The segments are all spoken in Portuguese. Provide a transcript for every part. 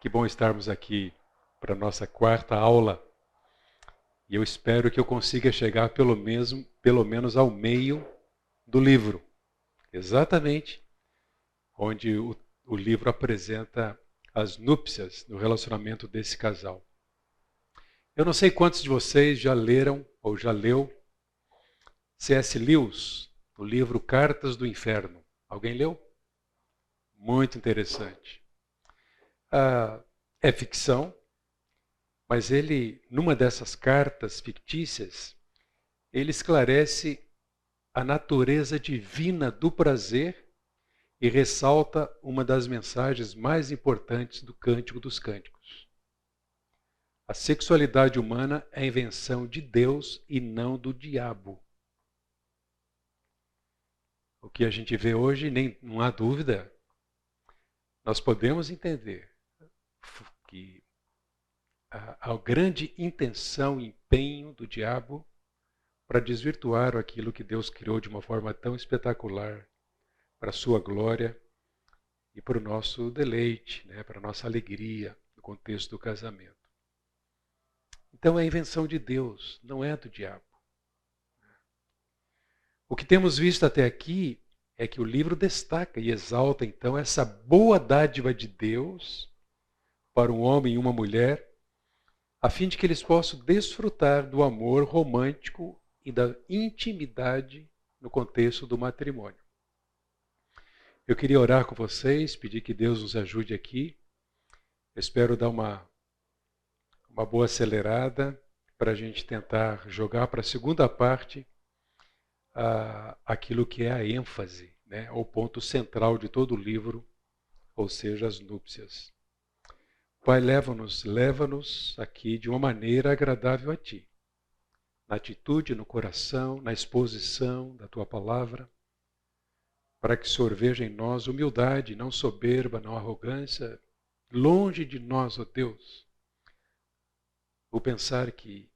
Que bom estarmos aqui para a nossa quarta aula. E eu espero que eu consiga chegar pelo menos ao meio do livro. Exatamente onde o livro apresenta as núpcias no relacionamento desse casal. Eu não sei quantos de vocês já leram ou já leu C.S. Lewis, o livro Cartas do Inferno. Alguém leu? Muito interessante. É ficção, mas ele, numa dessas cartas fictícias, ele esclarece a natureza divina do prazer e ressalta uma das mensagens mais importantes do Cântico dos Cânticos. A sexualidade humana é a invenção de Deus e não do diabo. O que a gente vê hoje, não há dúvida, nós podemos entender que a grande intenção e empenho do diabo para desvirtuar aquilo que Deus criou de uma forma tão espetacular para a sua glória e para o nosso deleite, para a nossa alegria no contexto do casamento. Então é a invenção de Deus, não é do diabo. O que temos visto até aqui é que o livro destaca e exalta então essa boa dádiva de Deus para um homem e uma mulher, a fim de que eles possam desfrutar do amor romântico e da intimidade no contexto do matrimônio. Eu queria orar com vocês, pedir que Deus nos ajude aqui. Eu espero dar uma boa acelerada para a gente tentar jogar para a segunda parte aquilo que é a ênfase, o ponto central de todo o livro, ou seja, as núpcias. Pai, leva-nos aqui de uma maneira agradável a Ti, na atitude, no coração, na exposição da Tua palavra, para que o Senhor veja em nós humildade, não soberba, não arrogância, longe de nós, ó Deus, o pensar que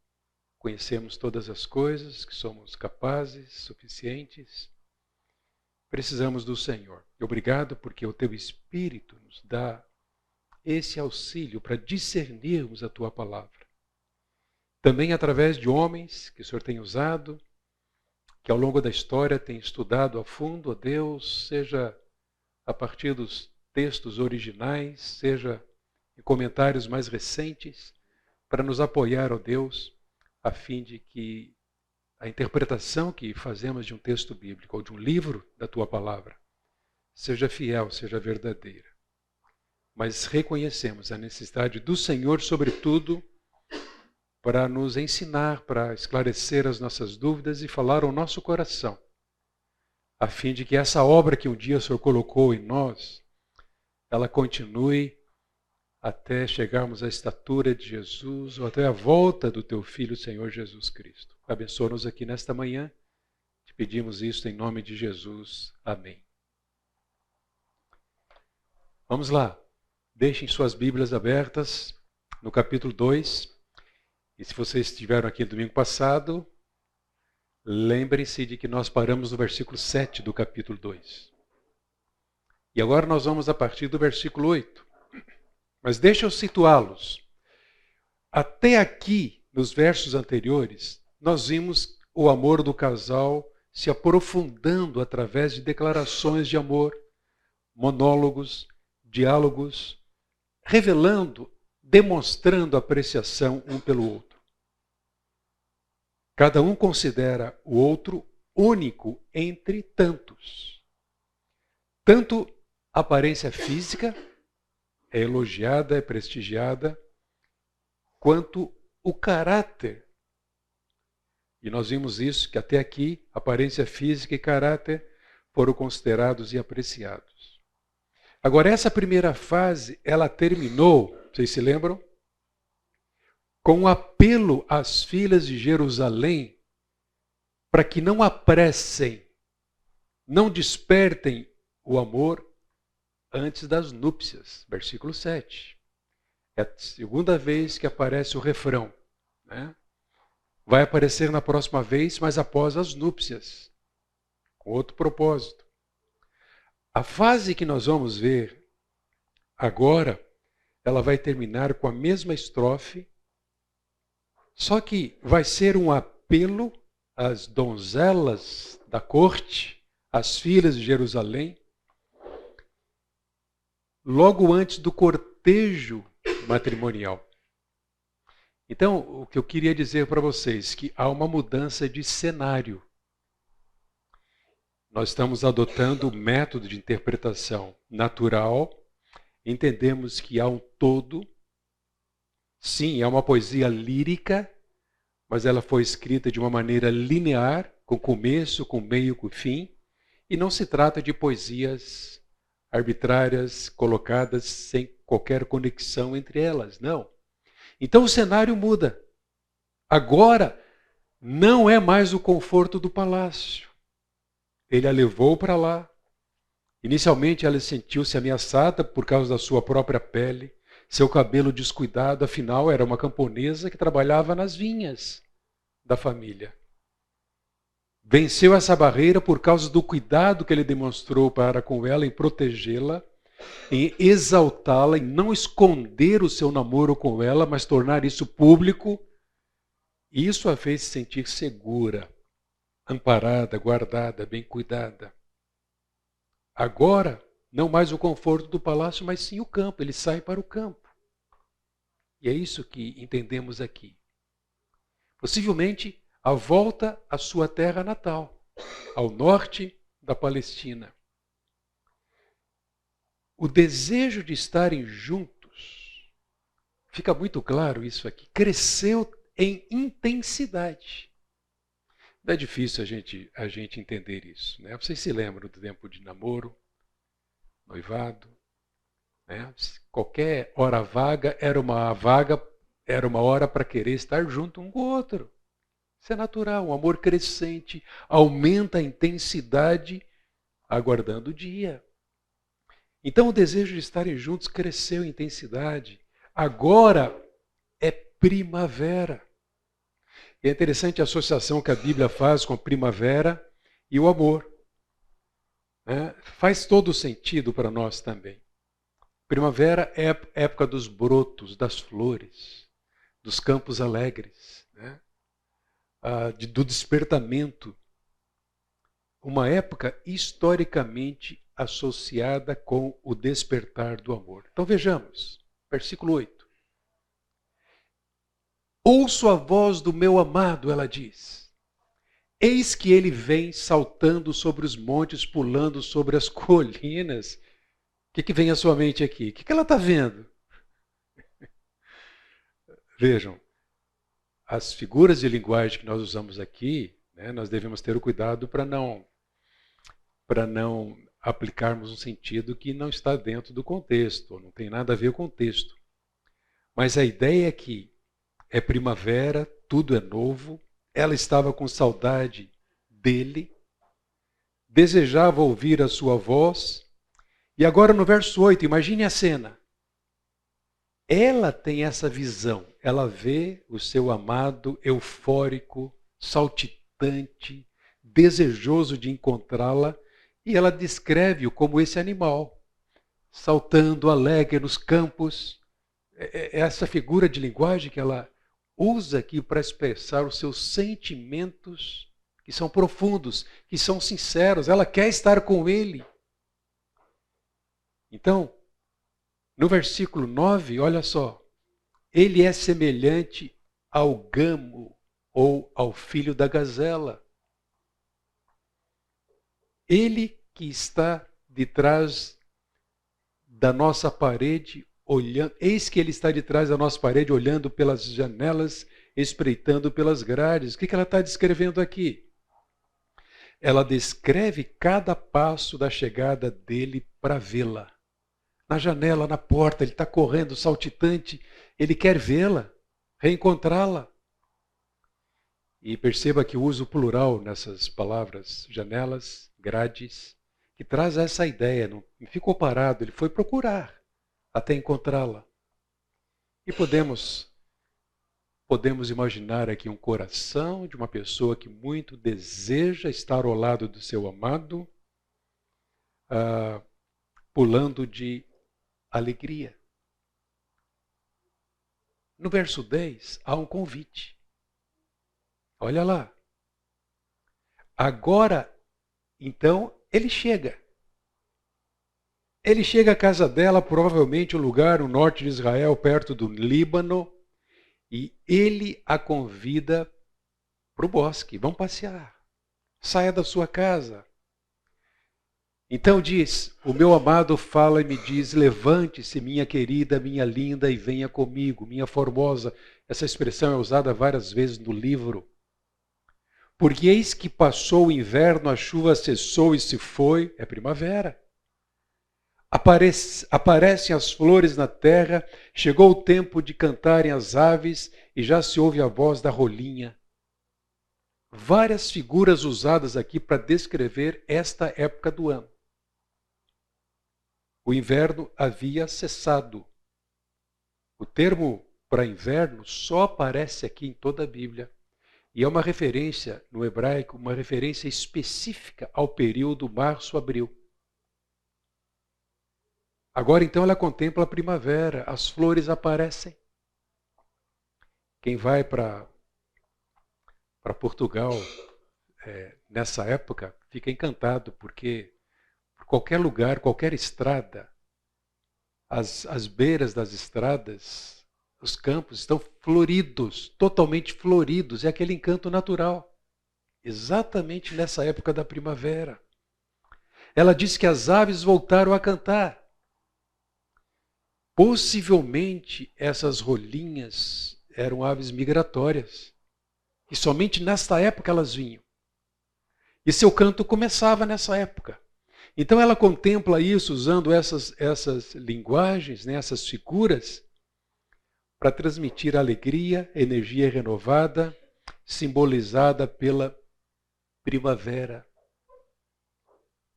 conhecemos todas as coisas, que somos capazes, suficientes. Precisamos do Senhor. Obrigado porque o Teu Espírito nos dá esse auxílio para discernirmos a Tua palavra. Também através de homens que o Senhor tem usado, que ao longo da história tem estudado a fundo a Deus, seja a partir dos textos originais, seja em comentários mais recentes, para nos apoiar, ó Deus, a fim de que a interpretação que fazemos de um texto bíblico ou de um livro da Tua palavra seja fiel, seja verdadeira. Mas reconhecemos a necessidade do Senhor, sobretudo, para nos ensinar, para esclarecer as nossas dúvidas e falar ao nosso coração, a fim de que essa obra que um dia o Senhor colocou em nós, ela continue até chegarmos à estatura de Jesus ou até a volta do Teu Filho, Senhor Jesus Cristo. Abençoa-nos aqui nesta manhã. Te pedimos isso em nome de Jesus. Amém. Vamos lá. Deixem suas Bíblias abertas no capítulo 2. E se vocês estiveram aqui no domingo passado, lembrem-se de que nós paramos no versículo 7 do capítulo 2. E agora nós vamos a partir do versículo 8. Mas deixa eu situá-los. Até aqui, nos versos anteriores, nós vimos o amor do casal se aprofundando através de declarações de amor, monólogos, diálogos, revelando, demonstrando apreciação um pelo outro. Cada um considera o outro único entre tantos. Tanto a aparência física é elogiada, é prestigiada, quanto o caráter. E nós vimos isso, que até aqui, aparência física e caráter foram considerados e apreciados. Agora, essa primeira fase, ela terminou, vocês se lembram? Com um apelo às filhas de Jerusalém para que não apressem, não despertem o amor antes das núpcias. Versículo 7. É a segunda vez que aparece o refrão. Vai aparecer na próxima vez, mas após as núpcias, com outro propósito. A fase que nós vamos ver agora ela vai terminar com a mesma estrofe, só que vai ser um apelo às donzelas da corte, às filhas de Jerusalém, logo antes do cortejo matrimonial. Então, o que eu queria dizer para vocês é que há uma mudança de cenário. Nós estamos adotando o método de interpretação natural, entendemos que há um todo. Sim, é uma poesia lírica, mas ela foi escrita de uma maneira linear, com começo, com meio, com fim, e não se trata de poesias arbitrárias, colocadas sem qualquer conexão entre elas, não. Então o cenário muda. Agora não é mais o conforto do palácio. Ele a levou para lá. Inicialmente ela sentiu-se ameaçada por causa da sua própria pele, seu cabelo descuidado, afinal era uma camponesa que trabalhava nas vinhas da família. Venceu essa barreira por causa do cuidado que ele demonstrou para com ela em protegê-la, em exaltá-la, em não esconder o seu namoro com ela, mas tornar isso público. E isso a fez se sentir segura, amparada, guardada, bem cuidada. Agora, não mais o conforto do palácio, mas sim o campo. Ele sai para o campo. E é isso que entendemos aqui. Possivelmente, a volta à sua terra natal, ao norte da Palestina. O desejo de estarem juntos, fica muito claro isso aqui, cresceu em intensidade. Não é difícil a gente entender isso, né? Vocês se lembram do tempo de namoro, noivado, né? Qualquer hora vaga era uma hora para querer estar junto um com o outro. Isso é natural, um amor crescente, aumenta a intensidade, aguardando o dia. Então o desejo de estarem juntos cresceu em intensidade. Agora é primavera. E é interessante a associação que a Bíblia faz com a primavera e o amor. Faz todo sentido para nós também. Primavera é a época dos brotos, das flores, dos campos alegres, né? Do despertamento. Uma época historicamente associada com o despertar do amor. Então vejamos, versículo 8. Ouço a voz do meu amado, ela diz. Eis que ele vem saltando sobre os montes, pulando sobre as colinas. O que vem à sua mente aqui? O que ela está vendo? Vejam, as figuras de linguagem que nós usamos aqui, né, nós devemos ter o cuidado para não aplicarmos um sentido que não está dentro do contexto, ou não tem nada a ver com o texto. Mas a ideia é que é primavera, tudo é novo, ela estava com saudade dele, desejava ouvir a sua voz, e agora no verso 8, imagine a cena. Ela tem essa visão, ela vê o seu amado eufórico, saltitante, desejoso de encontrá-la, e ela descreve-o como esse animal, saltando alegre nos campos. Essa figura de linguagem que ela usa aqui para expressar os seus sentimentos, que são profundos, que são sinceros. Ela quer estar com ele. Então, no versículo 9, olha só. Ele é semelhante ao gamo ou ao filho da gazela. Ele que está de trás da nossa parede, olhando, eis que ele está de trás da nossa parede, olhando pelas janelas, espreitando pelas grades. O que ela está descrevendo aqui? Ela descreve cada passo da chegada dele para vê-la. Na janela, na porta, ele está correndo, saltitante, ele quer vê-la, reencontrá-la. E perceba que uso plural nessas palavras, janelas, grades, que traz essa ideia, não ficou parado, ele foi procurar até encontrá-la. E podemos imaginar aqui um coração de uma pessoa que muito deseja estar ao lado do seu amado, pulando de alegria. no verso 10 há um convite. Olha lá. Agora, então, ele chega. Ele chega à casa dela, provavelmente um lugar no norte de Israel, perto do Líbano, e ele a convida para o bosque. Vamos passear. Saia da sua casa. Então diz, o meu amado fala e me diz, levante-se, minha querida, minha linda, e venha comigo, minha formosa. Essa expressão é usada várias vezes no livro. Porque eis que passou o inverno, a chuva cessou e se foi, é primavera. Aparecem as flores na terra, chegou o tempo de cantarem as aves e já se ouve a voz da rolinha. Várias figuras usadas aqui para descrever esta época do ano. O inverno havia cessado. O termo para inverno só aparece aqui em toda a Bíblia. E é uma referência, no hebraico, uma referência específica ao período março-abril. Agora então ela contempla a primavera, as flores aparecem. Quem vai para Portugal nessa época fica encantado, porque por qualquer lugar, qualquer estrada, as beiras das estradas, os campos estão floridos, totalmente floridos, é aquele encanto natural. Exatamente nessa época da primavera. Ela diz que as aves voltaram a cantar. Possivelmente essas rolinhas eram aves migratórias. E somente nesta época elas vinham. E seu canto começava nessa época. Então ela contempla isso usando essas linguagens, né, essas figuras, para transmitir alegria, energia renovada, simbolizada pela primavera.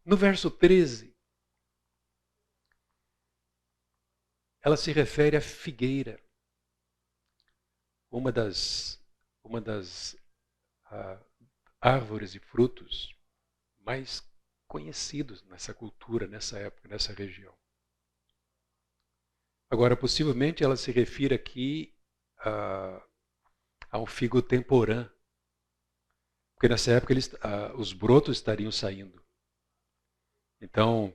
No verso 13, ela se refere à figueira, uma das árvores e frutos mais conhecidos nessa cultura, nessa época, nessa região. Agora, possivelmente ela se refere aqui a um figo temporã, porque nessa época os brotos estariam saindo. Então,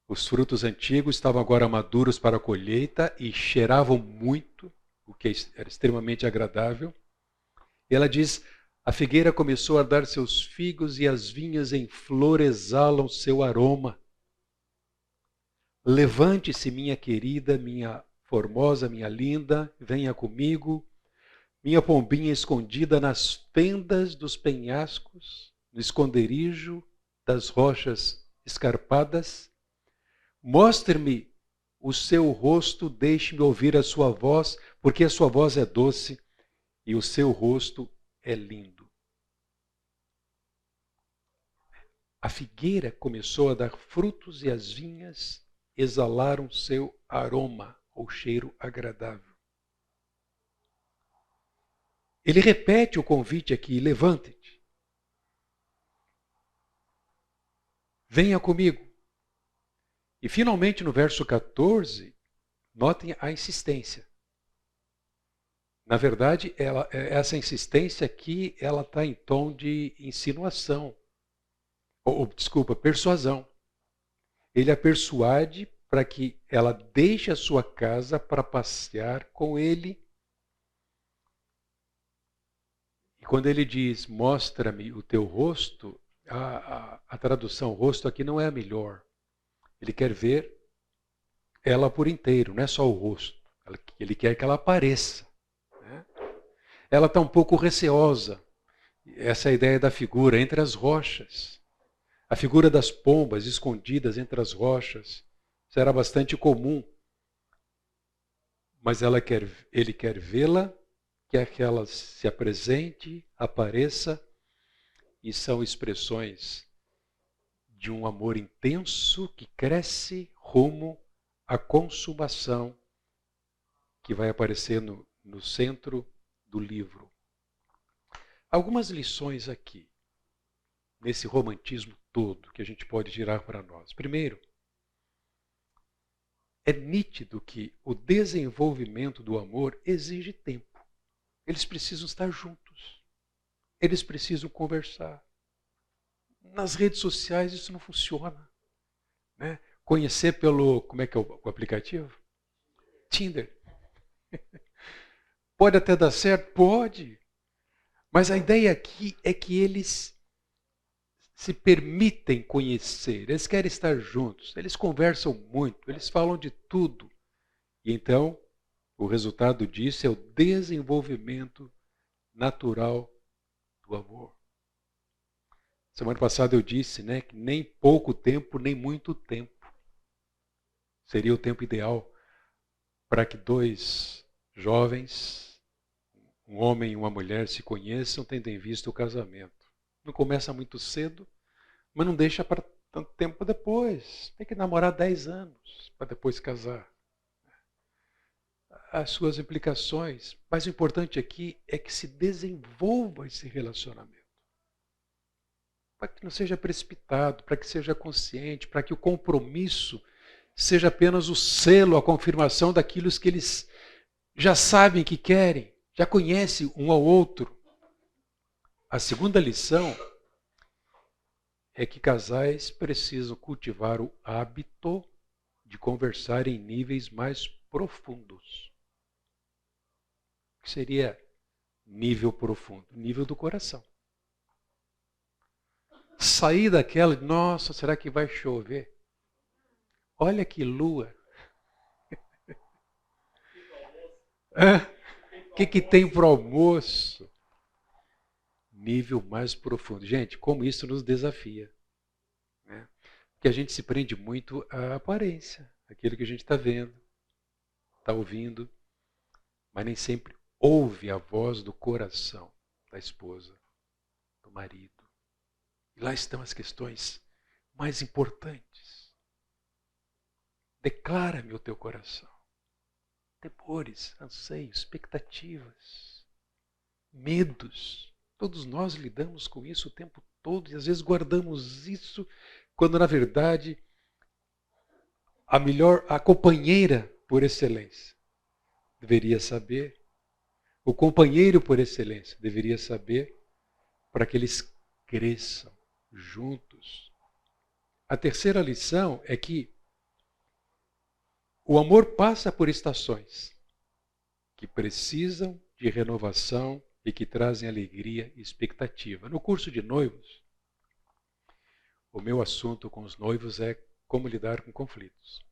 os frutos antigos estavam agora maduros para a colheita e cheiravam muito, o que era extremamente agradável. E ela diz, a figueira começou a dar seus figos e as vinhas em flor exalam seu aroma. Levante-se, minha querida, minha formosa, minha linda, venha comigo, minha pombinha escondida nas fendas dos penhascos, no esconderijo das rochas escarpadas. Mostre-me o seu rosto, deixe-me ouvir a sua voz, porque a sua voz é doce e o seu rosto é lindo. A figueira começou a dar frutos e as vinhas exalaram seu aroma, ou cheiro agradável. Ele repete o convite aqui, levante-te. Venha comigo. E finalmente no verso 14, notem a insistência. Na verdade, essa insistência aqui, ela está em tom de insinuação. Desculpa, persuasão. Ele a persuade para que ela deixe a sua casa para passear com ele. E quando ele diz, mostra-me o teu rosto, a tradução rosto aqui não é a melhor. Ele quer ver ela por inteiro, não é só o rosto. Ele quer que ela apareça. Né? Ela está um pouco receosa. Essa é a ideia da figura, entre as rochas. A figura das pombas escondidas entre as rochas. Isso era bastante comum. Mas ele quer vê-la, quer que ela se apresente, apareça. E são expressões de um amor intenso que cresce rumo à consumação que vai aparecer no centro do livro. Algumas lições aqui, nesse romantismo todo, que a gente pode tirar para nós. Primeiro, é nítido que o desenvolvimento do amor exige tempo. Eles precisam estar juntos. Eles precisam conversar. Nas redes sociais isso não funciona. Né? Conhecer pelo, como é que é o aplicativo? Tinder. Pode até dar certo? Pode. Mas a ideia aqui é que eles se permitem conhecer, eles querem estar juntos, eles conversam muito, eles falam de tudo. E então, o resultado disso é o desenvolvimento natural do amor. Semana passada eu disse, né, que nem pouco tempo, nem muito tempo seria o tempo ideal para que dois jovens, um homem e uma mulher, se conheçam, tendo em vista o casamento. Não começa muito cedo, mas não deixa para tanto tempo depois. Tem que namorar 10 anos para depois casar. As suas implicações. Mas o importante aqui é que se desenvolva esse relacionamento. Para que não seja precipitado, para que seja consciente, para que o compromisso seja apenas o selo, a confirmação daquilo que eles já sabem que querem, já conhecem um ao outro. A segunda lição é que casais precisam cultivar o hábito de conversar em níveis mais profundos. O que seria nível profundo? Nível do coração. Sair daquela, nossa, será que vai chover? Olha que lua. O que tem para o almoço? Nível mais profundo. Gente, como isso nos desafia. Né? Porque a gente se prende muito à aparência, aquilo que a gente está vendo, está ouvindo, mas nem sempre ouve a voz do coração da esposa, do marido. E lá estão as questões mais importantes. Declara-me o teu coração. Temores, anseios, expectativas, medos. Todos nós lidamos com isso o tempo todo e às vezes guardamos isso quando na verdade a companheira por excelência deveria saber, o companheiro por excelência deveria saber para que eles cresçam juntos. A terceira lição é que o amor passa por estações que precisam de renovação e que trazem alegria e expectativa. No curso de noivos, o meu assunto com os noivos é como lidar com conflitos.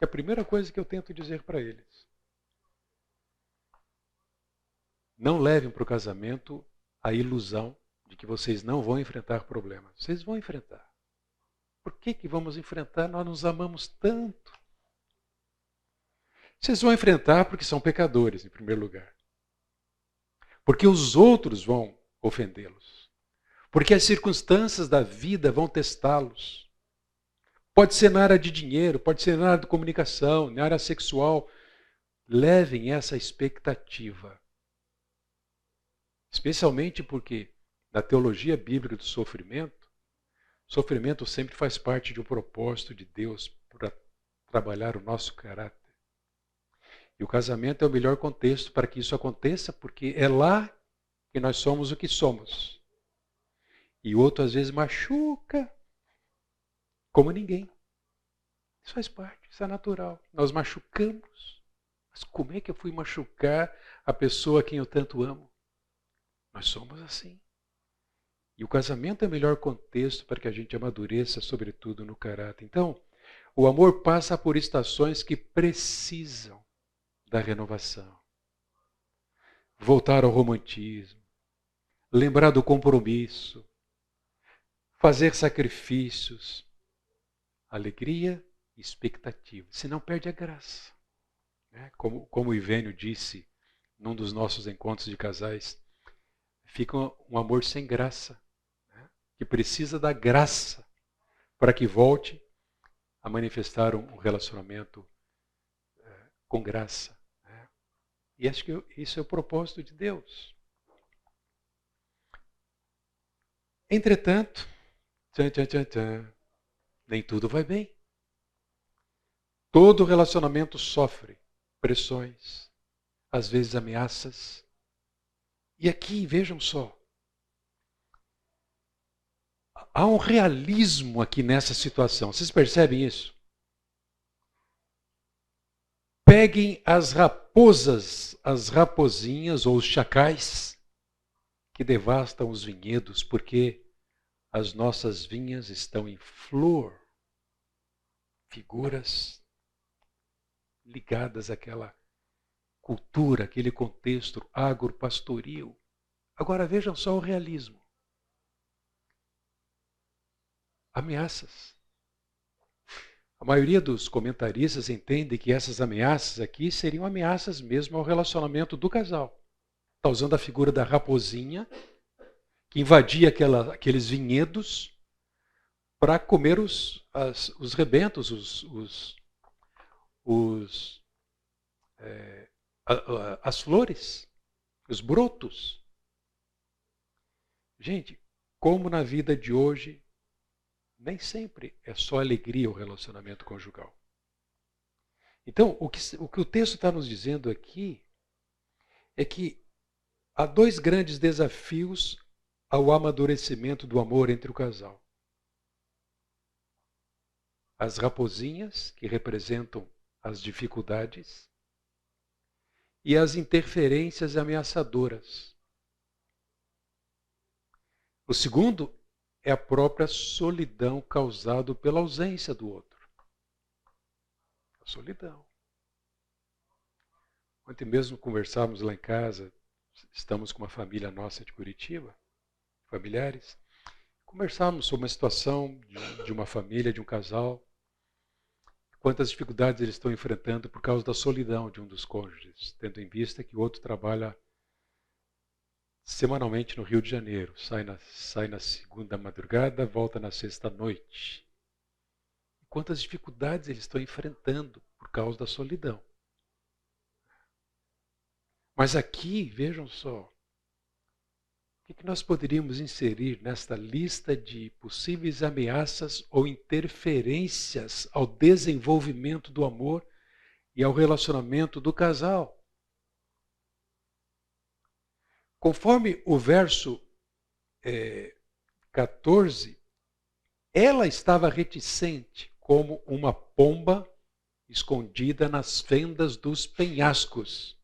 É a primeira coisa que eu tento dizer para eles. Não levem para o casamento a ilusão de que vocês não vão enfrentar problemas. Vocês vão enfrentar. Por que vamos enfrentar? Nós nos amamos tanto. Vocês vão enfrentar porque são pecadores, em primeiro lugar. Porque os outros vão ofendê-los. Porque as circunstâncias da vida vão testá-los. Pode ser na área de dinheiro, pode ser na área de comunicação, na área sexual. Levem essa expectativa. Especialmente porque, na teologia bíblica do sofrimento sempre faz parte de um propósito de Deus para trabalhar o nosso caráter. E o casamento é o melhor contexto para que isso aconteça, porque é lá que nós somos o que somos. E o outro às vezes machuca como ninguém. Isso faz parte, isso é natural. Nós machucamos. Mas como é que eu fui machucar a pessoa a quem eu tanto amo? Nós somos assim. E o casamento é o melhor contexto para que a gente amadureça, sobretudo no caráter. Então, o amor passa por estações que precisam da renovação. Voltar ao romantismo, lembrar do compromisso, fazer sacrifícios, alegria e expectativa. Senão perde a graça. Né? Como o Ivênio disse num dos nossos encontros de casais, fica um amor sem graça, né? Que precisa da graça para que volte a manifestar um relacionamento com graça. Né? E acho que isso é o propósito de Deus. Entretanto, nem tudo vai bem. Todo relacionamento sofre pressões, às vezes ameaças. E aqui, vejam só, há um realismo aqui nessa situação. Vocês percebem isso? Peguem as raposas, as raposinhas ou os chacais que devastam os vinhedos, porque as nossas vinhas estão em flor. Figuras ligadas àquela cultura, aquele contexto agropastoril. Agora vejam só o realismo. Ameaças. A maioria dos comentaristas entende que essas ameaças aqui seriam ameaças mesmo ao relacionamento do casal. Está usando a figura da raposinha, que invadia aqueles vinhedos para comer os rebentos, as flores, os brotos. Gente, como na vida de hoje, nem sempre é só alegria o relacionamento conjugal. Então, o que o texto está nos dizendo aqui é que há dois grandes desafios ao amadurecimento do amor entre o casal. As raposinhas, que representam as dificuldades, e as interferências ameaçadoras. O segundo é a própria solidão causada pela ausência do outro. A solidão. Ontem mesmo conversávamos lá em casa, estamos com uma família nossa de Curitiba, familiares, conversávamos sobre uma situação de uma família, de um casal, quantas dificuldades eles estão enfrentando por causa da solidão de um dos cônjuges, tendo em vista que o outro trabalha semanalmente no Rio de Janeiro, sai na segunda madrugada, volta na sexta noite. Quantas dificuldades eles estão enfrentando por causa da solidão. Mas aqui, vejam só, o que nós poderíamos inserir nesta lista de possíveis ameaças ou interferências ao desenvolvimento do amor e ao relacionamento do casal? Conforme o verso 14, ela estava reticente como uma pomba escondida nas fendas dos penhascos.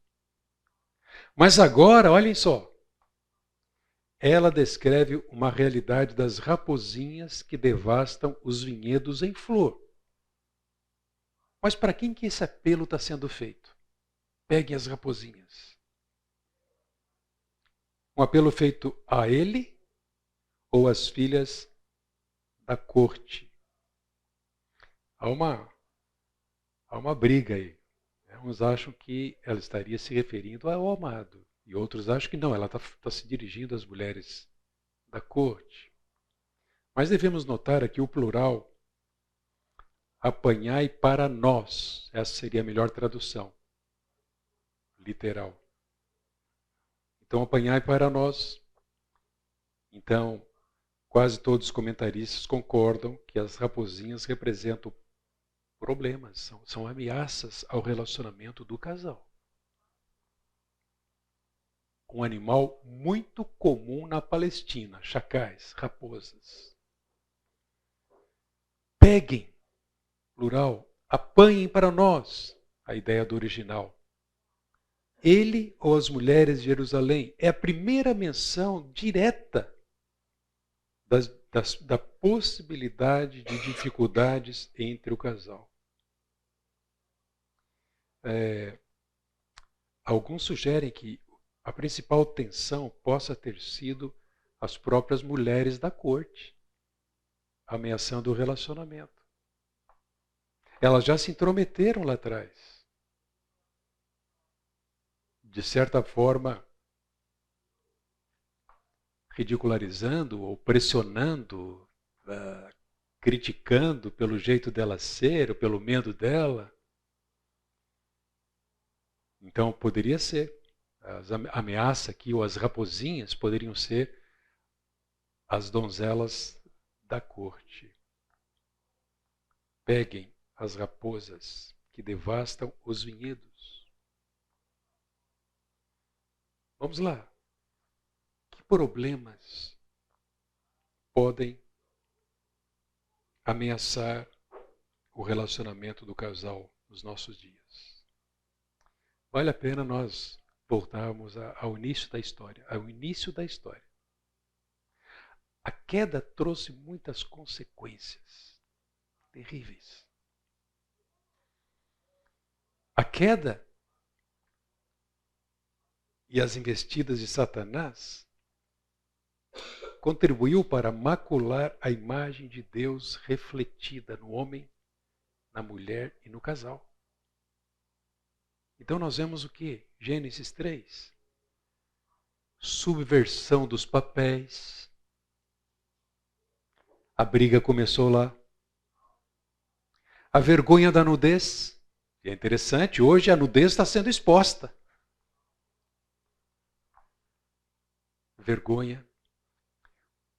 Mas agora, olhem só, ela descreve uma realidade das raposinhas que devastam os vinhedos em flor. Mas para quem que esse apelo está sendo feito? Peguem as raposinhas. Um apelo feito a ele ou às filhas da corte? Há uma briga aí. Uns acham que ela estaria se referindo ao amado. E outros acham que não, ela está se dirigindo às mulheres da corte. Mas devemos notar aqui o plural, apanhai para nós. Essa seria a melhor tradução, literal. Então, apanhai para nós. Então, quase todos os comentaristas concordam que as raposinhas representam problemas, são ameaças ao relacionamento do casal. Um animal muito comum na Palestina, chacais, raposas. Peguem, plural, apanhem para nós, a ideia do original. Ele ou as mulheres de Jerusalém é a primeira menção direta da possibilidade de dificuldades entre o casal. Alguns sugerem que a principal tensão possa ter sido as próprias mulheres da corte, ameaçando o relacionamento. Elas já se intrometeram lá atrás. De certa forma, ridicularizando ou pressionando, criticando pelo jeito dela ser, ou pelo medo dela. Então, poderia ser. A ameaça aqui, ou as raposinhas, poderiam ser as donzelas da corte. Peguem as raposas. que devastam os vinhedos. Vamos lá. Que problemas podem ameaçar o relacionamento do casal nos nossos dias? Vale a pena nós voltarmos ao início da história. Ao início da história. A queda trouxe muitas consequências terríveis. A queda e as investidas de Satanás contribuiu para macular a imagem de Deus refletida no homem, na mulher e no casal. Então nós vemos o que? Gênesis 3. Subversão dos papéis. A briga começou lá. A vergonha da nudez. E é interessante, hoje a nudez está sendo exposta. Vergonha.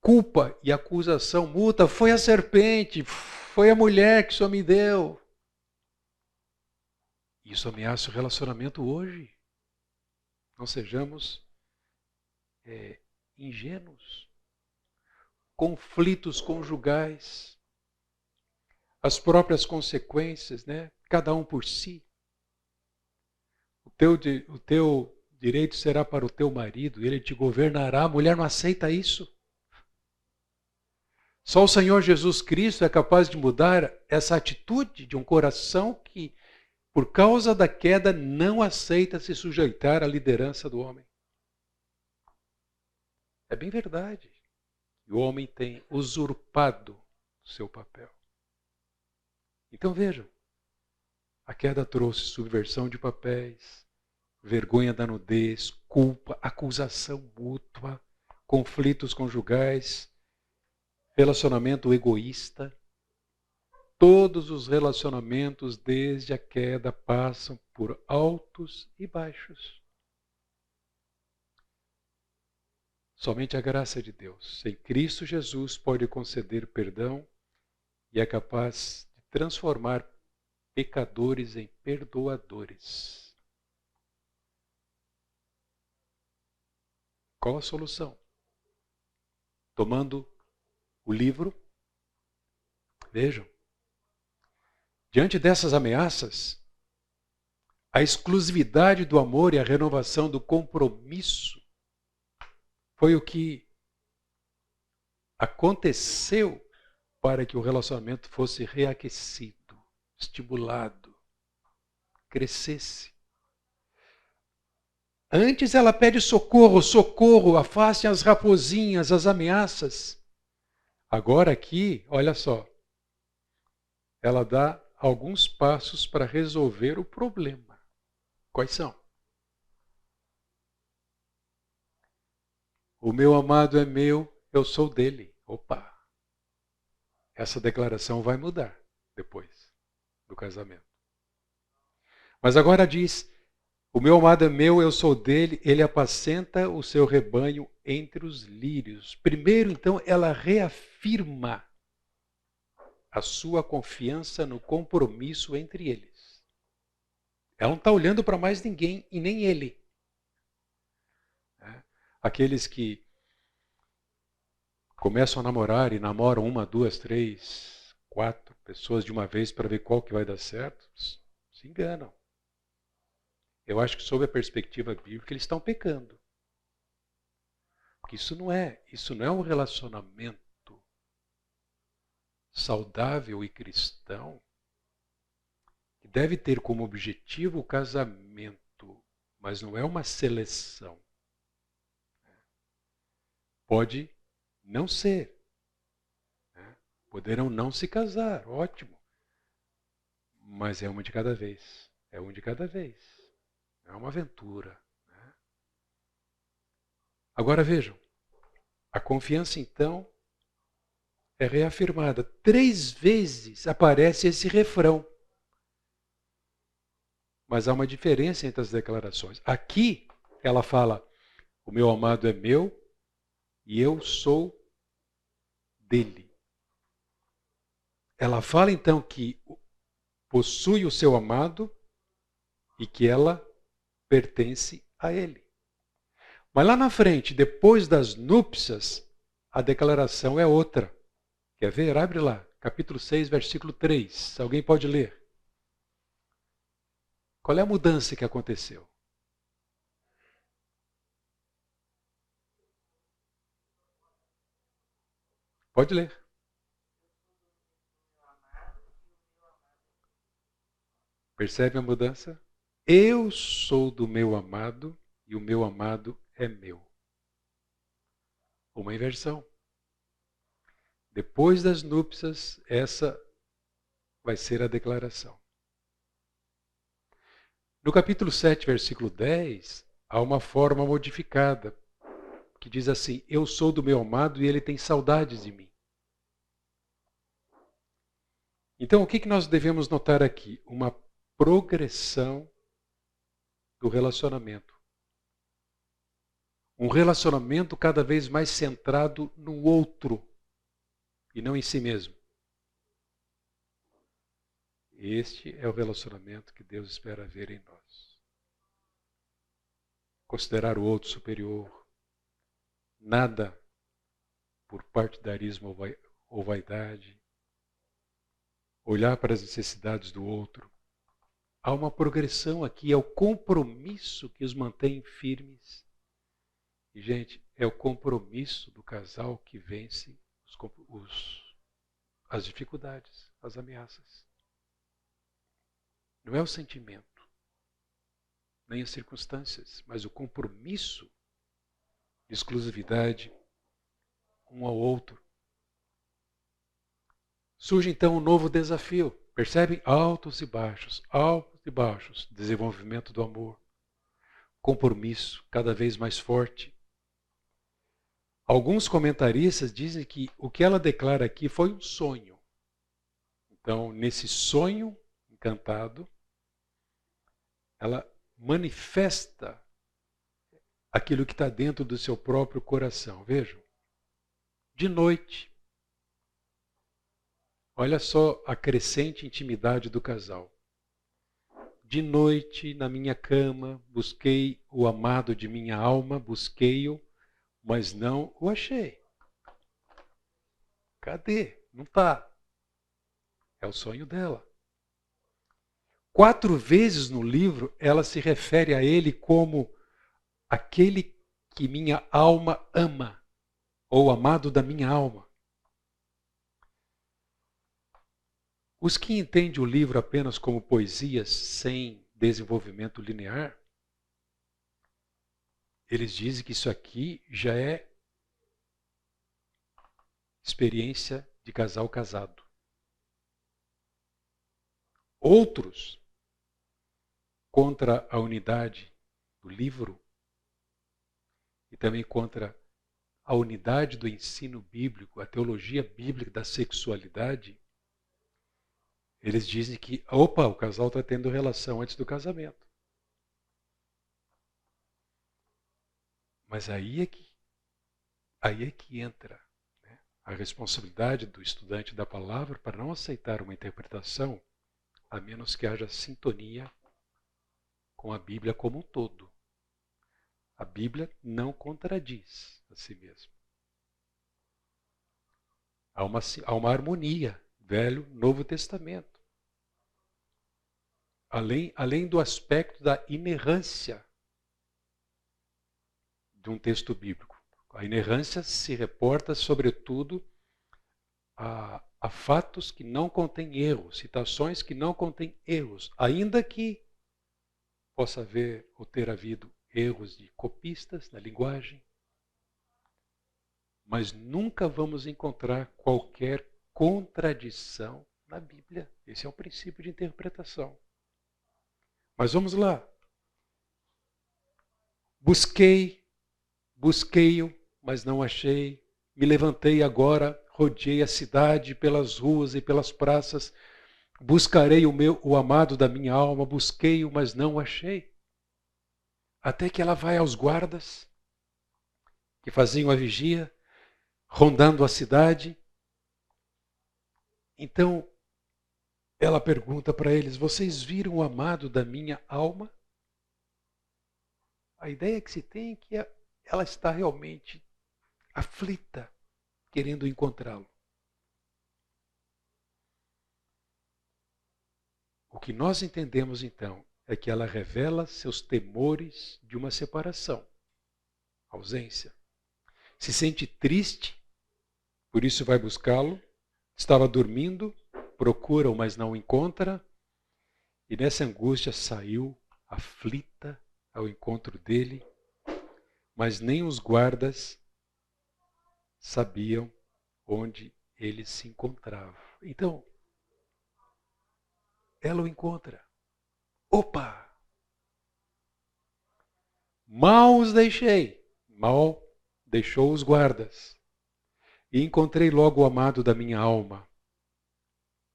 Culpa e acusação mútua. Foi a serpente, foi a mulher que só me deu. Isso ameaça o relacionamento hoje. Não sejamos ingênuos. Conflitos conjugais. As próprias consequências, né? Cada um por si. O teu direito será para o teu marido, ele te governará. A mulher não aceita isso. Só o Senhor Jesus Cristo é capaz de mudar essa atitude de um coração que, por causa da queda, não aceita se sujeitar à liderança do homem. É bem verdade. E o homem tem usurpado o seu papel. Então vejam, a queda trouxe subversão de papéis, vergonha da nudez, culpa, acusação mútua, conflitos conjugais, relacionamento egoísta. Todos os relacionamentos desde a queda passam por altos e baixos. Somente a graça de Deus, em Cristo Jesus, pode conceder perdão e é capaz de transformar pecadores em perdoadores. Qual a solução? Tomando o livro, vejam, diante dessas ameaças, a exclusividade do amor e a renovação do compromisso foi o que aconteceu para que o relacionamento fosse reaquecido, estimulado, crescesse. Antes ela pede socorro, socorro, afastem as raposinhas, as ameaças. Agora aqui, olha só, ela dá alguns passos para resolver o problema. Quais são? O meu amado é meu, eu sou dele. Opa! Essa declaração vai mudar depois do casamento. Mas agora diz, o meu amado é meu, eu sou dele, ele apacenta o seu rebanho entre os lírios. Primeiro, então, ela reafirma a sua confiança no compromisso entre eles. Ela não está olhando para mais ninguém e nem ele. Aqueles que começam a namorar e namoram 1, 2, 3, 4 pessoas de uma vez para ver qual que vai dar certo, se enganam. Eu acho que sob a perspectiva bíblica eles estão pecando. Porque isso não é um relacionamento saudável e cristão que deve ter como objetivo o casamento, mas não é uma seleção. Pode não ser. Poderão não se casar, ótimo. Mas é uma de cada vez. É um de cada vez. É uma aventura. Agora vejam, a confiança então é reafirmada. 3 vezes aparece esse refrão. Mas há uma diferença entre as declarações. Aqui ela fala, o meu amado é meu e eu sou dele. Ela fala então que possui o seu amado e que ela pertence a ele. Mas lá na frente, depois das núpcias, a declaração é outra. Quer ver? Abre lá, capítulo 6, versículo 3. Alguém pode ler? Qual é a mudança que aconteceu? Pode ler. Percebe a mudança? Eu sou do meu amado e o meu amado é meu. Uma inversão. Depois das núpcias, essa vai ser a declaração. No capítulo 7, versículo 10, há uma forma modificada, que diz assim: eu sou do meu amado e ele tem saudades de mim. Então, o que nós devemos notar aqui? Uma progressão do relacionamento. Um relacionamento cada vez mais centrado no outro e não em si mesmo. Este é o relacionamento que Deus espera ver em nós. Considerar o outro superior. Nada por partidarismo ou vaidade. Olhar para as necessidades do outro. Há uma progressão aqui, é o compromisso que os mantém firmes. E, gente, é o compromisso do casal que vence as dificuldades, as ameaças. Não é o sentimento, nem as circunstâncias, mas o compromisso de exclusividade um ao outro. Surge então um novo desafio. Percebem? Altos e baixos, desenvolvimento do amor, compromisso cada vez mais forte. Alguns comentaristas dizem que o que ela declara aqui foi um sonho. Então, nesse sonho encantado, ela manifesta aquilo que está dentro do seu próprio coração. Vejam, de noite, olha só a crescente intimidade do casal. De noite, na minha cama, busquei o amado de minha alma, busquei-o, mas não o achei. Cadê? Não está. É o sonho dela. 4 vezes no livro, ela se refere a ele como aquele que minha alma ama, ou amado da minha alma. Os que entendem o livro apenas como poesias sem desenvolvimento linear, eles dizem que isso aqui já é experiência de casal casado. Outros, contra a unidade do livro e também contra a unidade do ensino bíblico, a teologia bíblica da sexualidade, eles dizem que, o casal está tendo relação antes do casamento. Mas aí é que entra, né, a responsabilidade do estudante da palavra para não aceitar uma interpretação a menos que haja sintonia com a Bíblia como um todo. A Bíblia não contradiz a si mesma. Há uma harmonia, Velho, Novo Testamento. Além do aspecto da inerrância de um texto bíblico. A inerrância se reporta, sobretudo, a fatos que não contêm erros, citações que não contêm erros, ainda que possa haver ou ter havido erros de copistas na linguagem, mas nunca vamos encontrar qualquer contradição na Bíblia. Esse é o princípio de interpretação. Mas vamos lá. Busquei-o, mas não achei. Me levantei agora, rodeei a cidade pelas ruas e pelas praças. Buscarei o amado da minha alma, busquei-o, mas não o achei. Até que ela vai aos guardas que faziam a vigia, rondando a cidade. Então, ela pergunta para eles: vocês viram o amado da minha alma? A ideia que se tem é que ela está realmente aflita, querendo encontrá-lo. O que nós entendemos então é que ela revela seus temores de uma separação, ausência. Se sente triste, por isso vai buscá-lo. Estava dormindo, procura-o, mas não o encontra. E nessa angústia saiu aflita ao encontro dele, mas nem os guardas sabiam onde ele se encontrava. Então, ela o encontra. Opa! Mal os deixei. Mal deixou os guardas. E encontrei logo o amado da minha alma.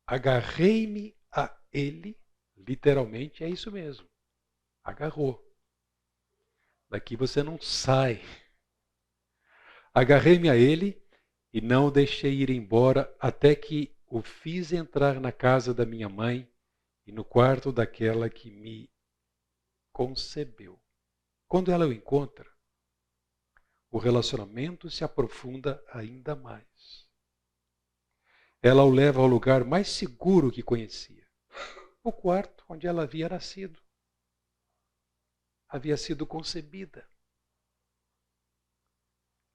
Agarrei-me a ele, literalmente é isso mesmo. Agarrou. Daqui você não sai. Agarrei-me a ele e não o deixei ir embora até que o fiz entrar na casa da minha mãe e no quarto daquela que me concebeu. Quando ela o encontra, o relacionamento se aprofunda ainda mais. Ela o leva ao lugar mais seguro que conhecia, o quarto onde ela havia nascido. Havia sido concebida.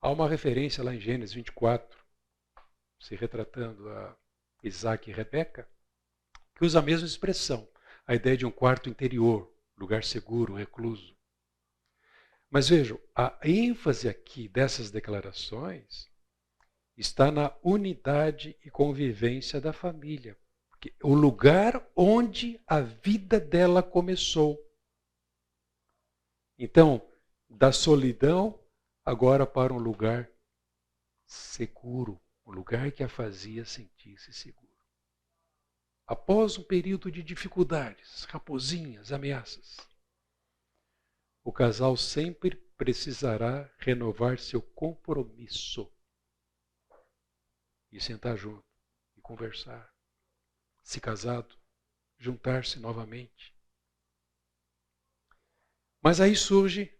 Há uma referência lá em Gênesis 24, se retratando a Isaac e Rebeca, que usa a mesma expressão, a ideia de um quarto interior, lugar seguro, recluso. Mas vejam, a ênfase aqui dessas declarações está na unidade e convivência da família. O lugar onde a vida dela começou. Então, da solidão agora para um lugar seguro, um lugar que a fazia sentir-se segura. Após um período de dificuldades, raposinhas, ameaças, o casal sempre precisará renovar seu compromisso e sentar junto e conversar. Se casado, juntar-se novamente. Mas aí surge,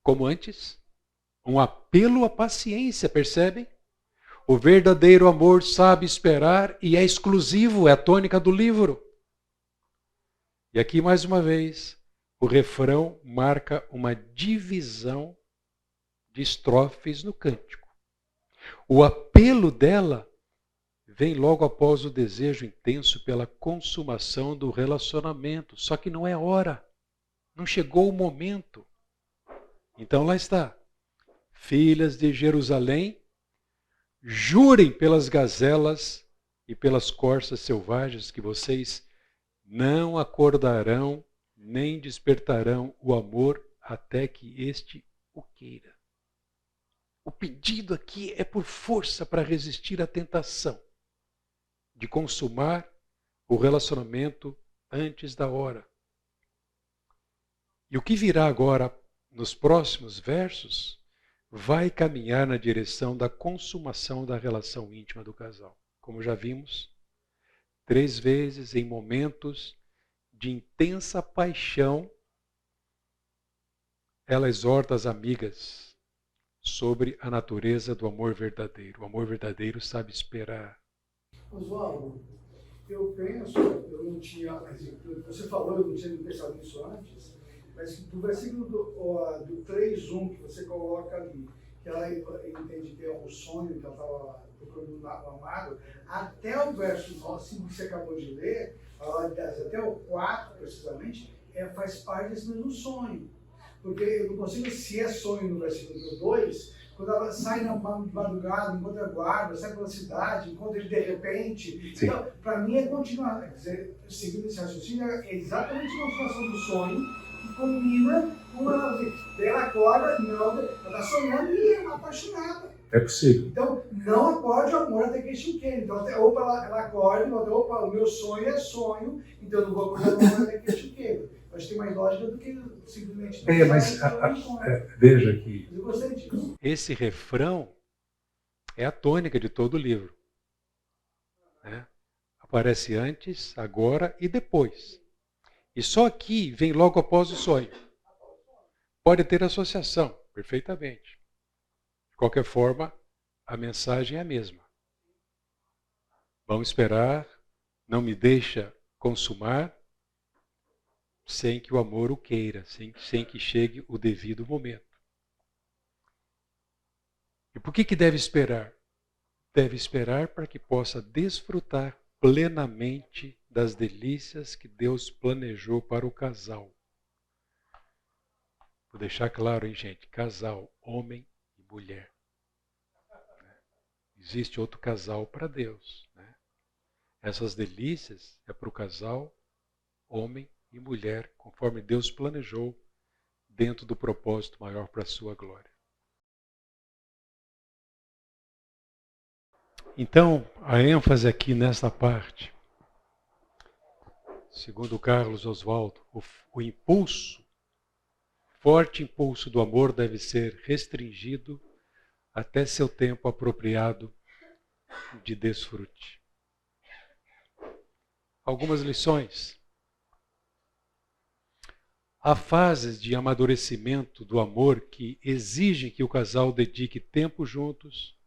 como antes, um apelo à paciência, percebem? O verdadeiro amor sabe esperar e é exclusivo, é a tônica do livro. E aqui, mais uma vez, o refrão marca uma divisão de estrofes no cântico. O apelo dela vem logo após o desejo intenso pela consumação do relacionamento, só que não é hora, não chegou o momento. Então lá está. Filhas de Jerusalém, jurem pelas gazelas e pelas corças selvagens que vocês não acordarão nem despertarão o amor até que este o queira. O pedido aqui é por força para resistir à tentação de consumar o relacionamento antes da hora. E o que virá agora nos próximos versos vai caminhar na direção da consumação da relação íntima do casal. Como já vimos, 3 vezes em momentos de intensa paixão, ela exorta as amigas sobre a natureza do amor verdadeiro. O amor verdadeiro sabe esperar. Oswaldo, eu penso, eu não tinha, você falou, eu não tinha pensado nisso antes, mas do versículo do 3:1 que você coloca ali, que ela entende que é um sonho, que ela estava procurando no amado, até o verso 5 que você acabou de ler, até o 4 precisamente, faz parte desse mesmo sonho. Porque eu não consigo, se é sonho no versículo 2, quando ela sai na madrugada, encontra a guarda, sai pela cidade, encontra ele de repente. Sim. Então, para mim é continuar, quer dizer, seguindo esse raciocínio, é exatamente a continuação do sonho, que combina com ela acorda, não, ela está sonhando e é apaixonada. É possível. Então, não acorde o amor até que este queira. Então, opa, ela acorda e opa, o meu sonho é sonho, então eu não vou acordar o amor até que este queira. Acho que tem mais lógica do que simplesmente... Veja que eu gostei disso. Esse refrão é a tônica de todo o livro. Né? Aparece antes, agora e depois. E só aqui vem logo após o sonho. Pode ter associação, perfeitamente. De qualquer forma, a mensagem é a mesma. Vamos esperar, não me deixa consumar, sem que o amor o queira, sem que chegue o devido momento. E por que deve esperar? Deve esperar para que possa desfrutar plenamente das delícias que Deus planejou para o casal. Vou deixar claro, hein, gente? Casal, homem e mulher. Existe outro casal para Deus, né? Essas delícias é para o casal, homem e mulher, conforme Deus planejou, dentro do propósito maior para a sua glória. Então, a ênfase aqui nessa parte, segundo Carlos Oswaldo, o impulso, forte impulso do amor deve ser restringido até seu tempo apropriado de desfrute. Algumas lições. Há fases de amadurecimento do amor que exigem que o casal dedique tempo juntos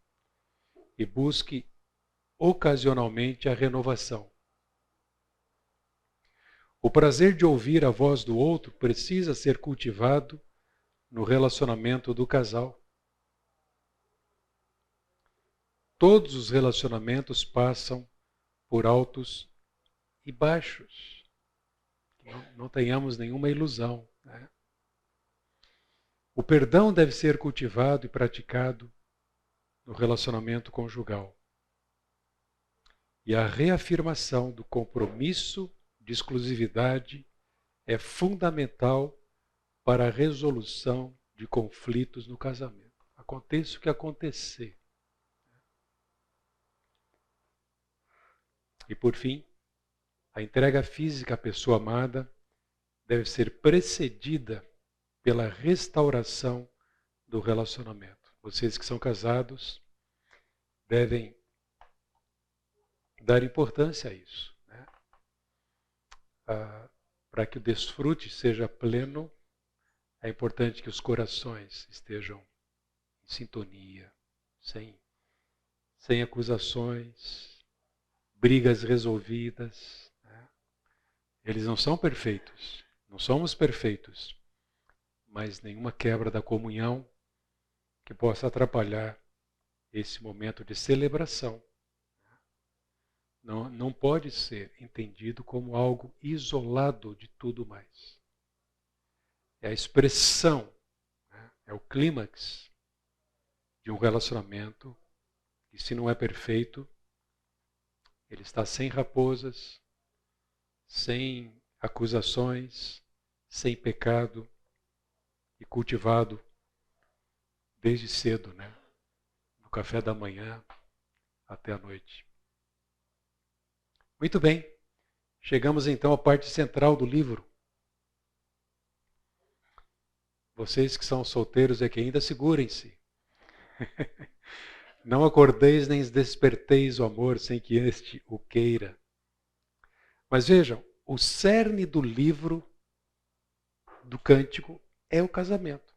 e busque ocasionalmente a renovação. O prazer de ouvir a voz do outro precisa ser cultivado no relacionamento do casal. Todos os relacionamentos passam por altos e baixos. Não tenhamos nenhuma ilusão, né? O perdão deve ser cultivado e praticado no relacionamento conjugal. E a reafirmação do compromisso de exclusividade é fundamental para a resolução de conflitos no casamento. Aconteça o que acontecer. E por fim, a entrega física à pessoa amada deve ser precedida pela restauração do relacionamento. Vocês que são casados devem dar importância a isso, né? Para que o desfrute seja pleno, é importante que os corações estejam em sintonia, sem acusações, brigas resolvidas. Né? Eles não são perfeitos, não somos perfeitos, mas nenhuma quebra da comunhão que possa atrapalhar esse momento de celebração. Não pode ser entendido como algo isolado de tudo mais. É a expressão, né? É o clímax de um relacionamento que, se não é perfeito, ele está sem raposas, sem acusações, sem pecado e cultivado desde cedo, né? No café da manhã até a noite. Muito bem, chegamos então à parte central do livro. Vocês que são solteiros aqui ainda, segurem-se. Não acordeis nem desperteis o amor sem que este o queira. Mas vejam, o cerne do livro, do cântico, é o casamento.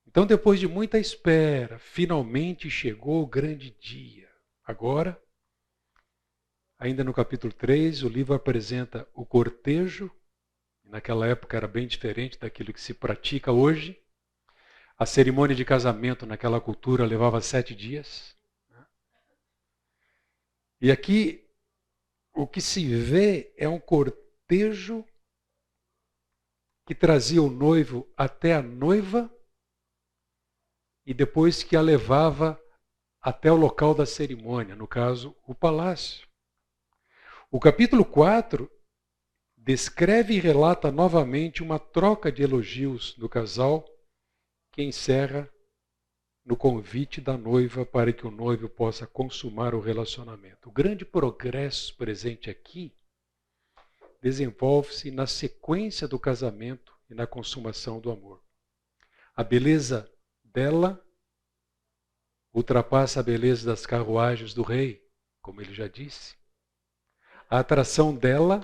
Então, depois de muita espera, finalmente chegou o grande dia. Agora, ainda no capítulo 3, o livro apresenta o cortejo. Naquela época era bem diferente daquilo que se pratica hoje. A cerimônia de casamento naquela cultura levava 7 dias. E aqui o que se vê é um cortejo que trazia o noivo até a noiva e depois que a levava até o local da cerimônia, no caso, o palácio. O capítulo 4 descreve e relata novamente uma troca de elogios do casal que encerra no convite da noiva para que o noivo possa consumar o relacionamento. O grande progresso presente aqui desenvolve-se na sequência do casamento e na consumação do amor. A beleza dela ultrapassa a beleza das carruagens do rei. como ele já disse. A atração dela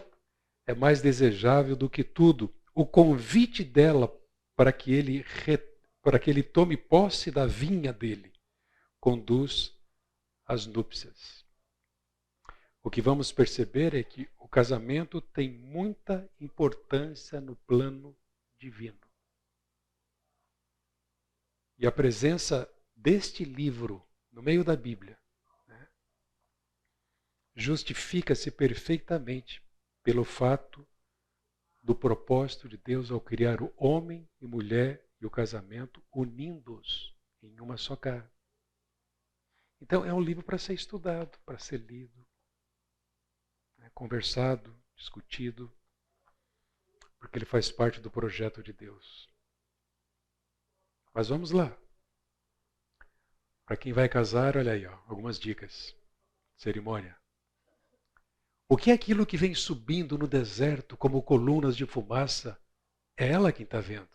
é mais desejável do que tudo. O convite dela para que ele tome posse da vinha dele conduz às núpcias. O que vamos perceber é que o casamento tem muita importância no plano divino. E a presença deste livro no meio da Bíblia, né, justifica-se perfeitamente pelo fato do propósito de Deus ao criar o homem e mulher e o casamento, unindo-os em uma só carne. Então é um livro para ser estudado, para ser lido, né, conversado, discutido, porque ele faz parte do projeto de Deus. Mas vamos lá. Para quem vai casar, olha aí, ó, algumas dicas. Cerimônia. O que é aquilo que vem subindo no deserto como colunas de fumaça? É ela quem está vendo.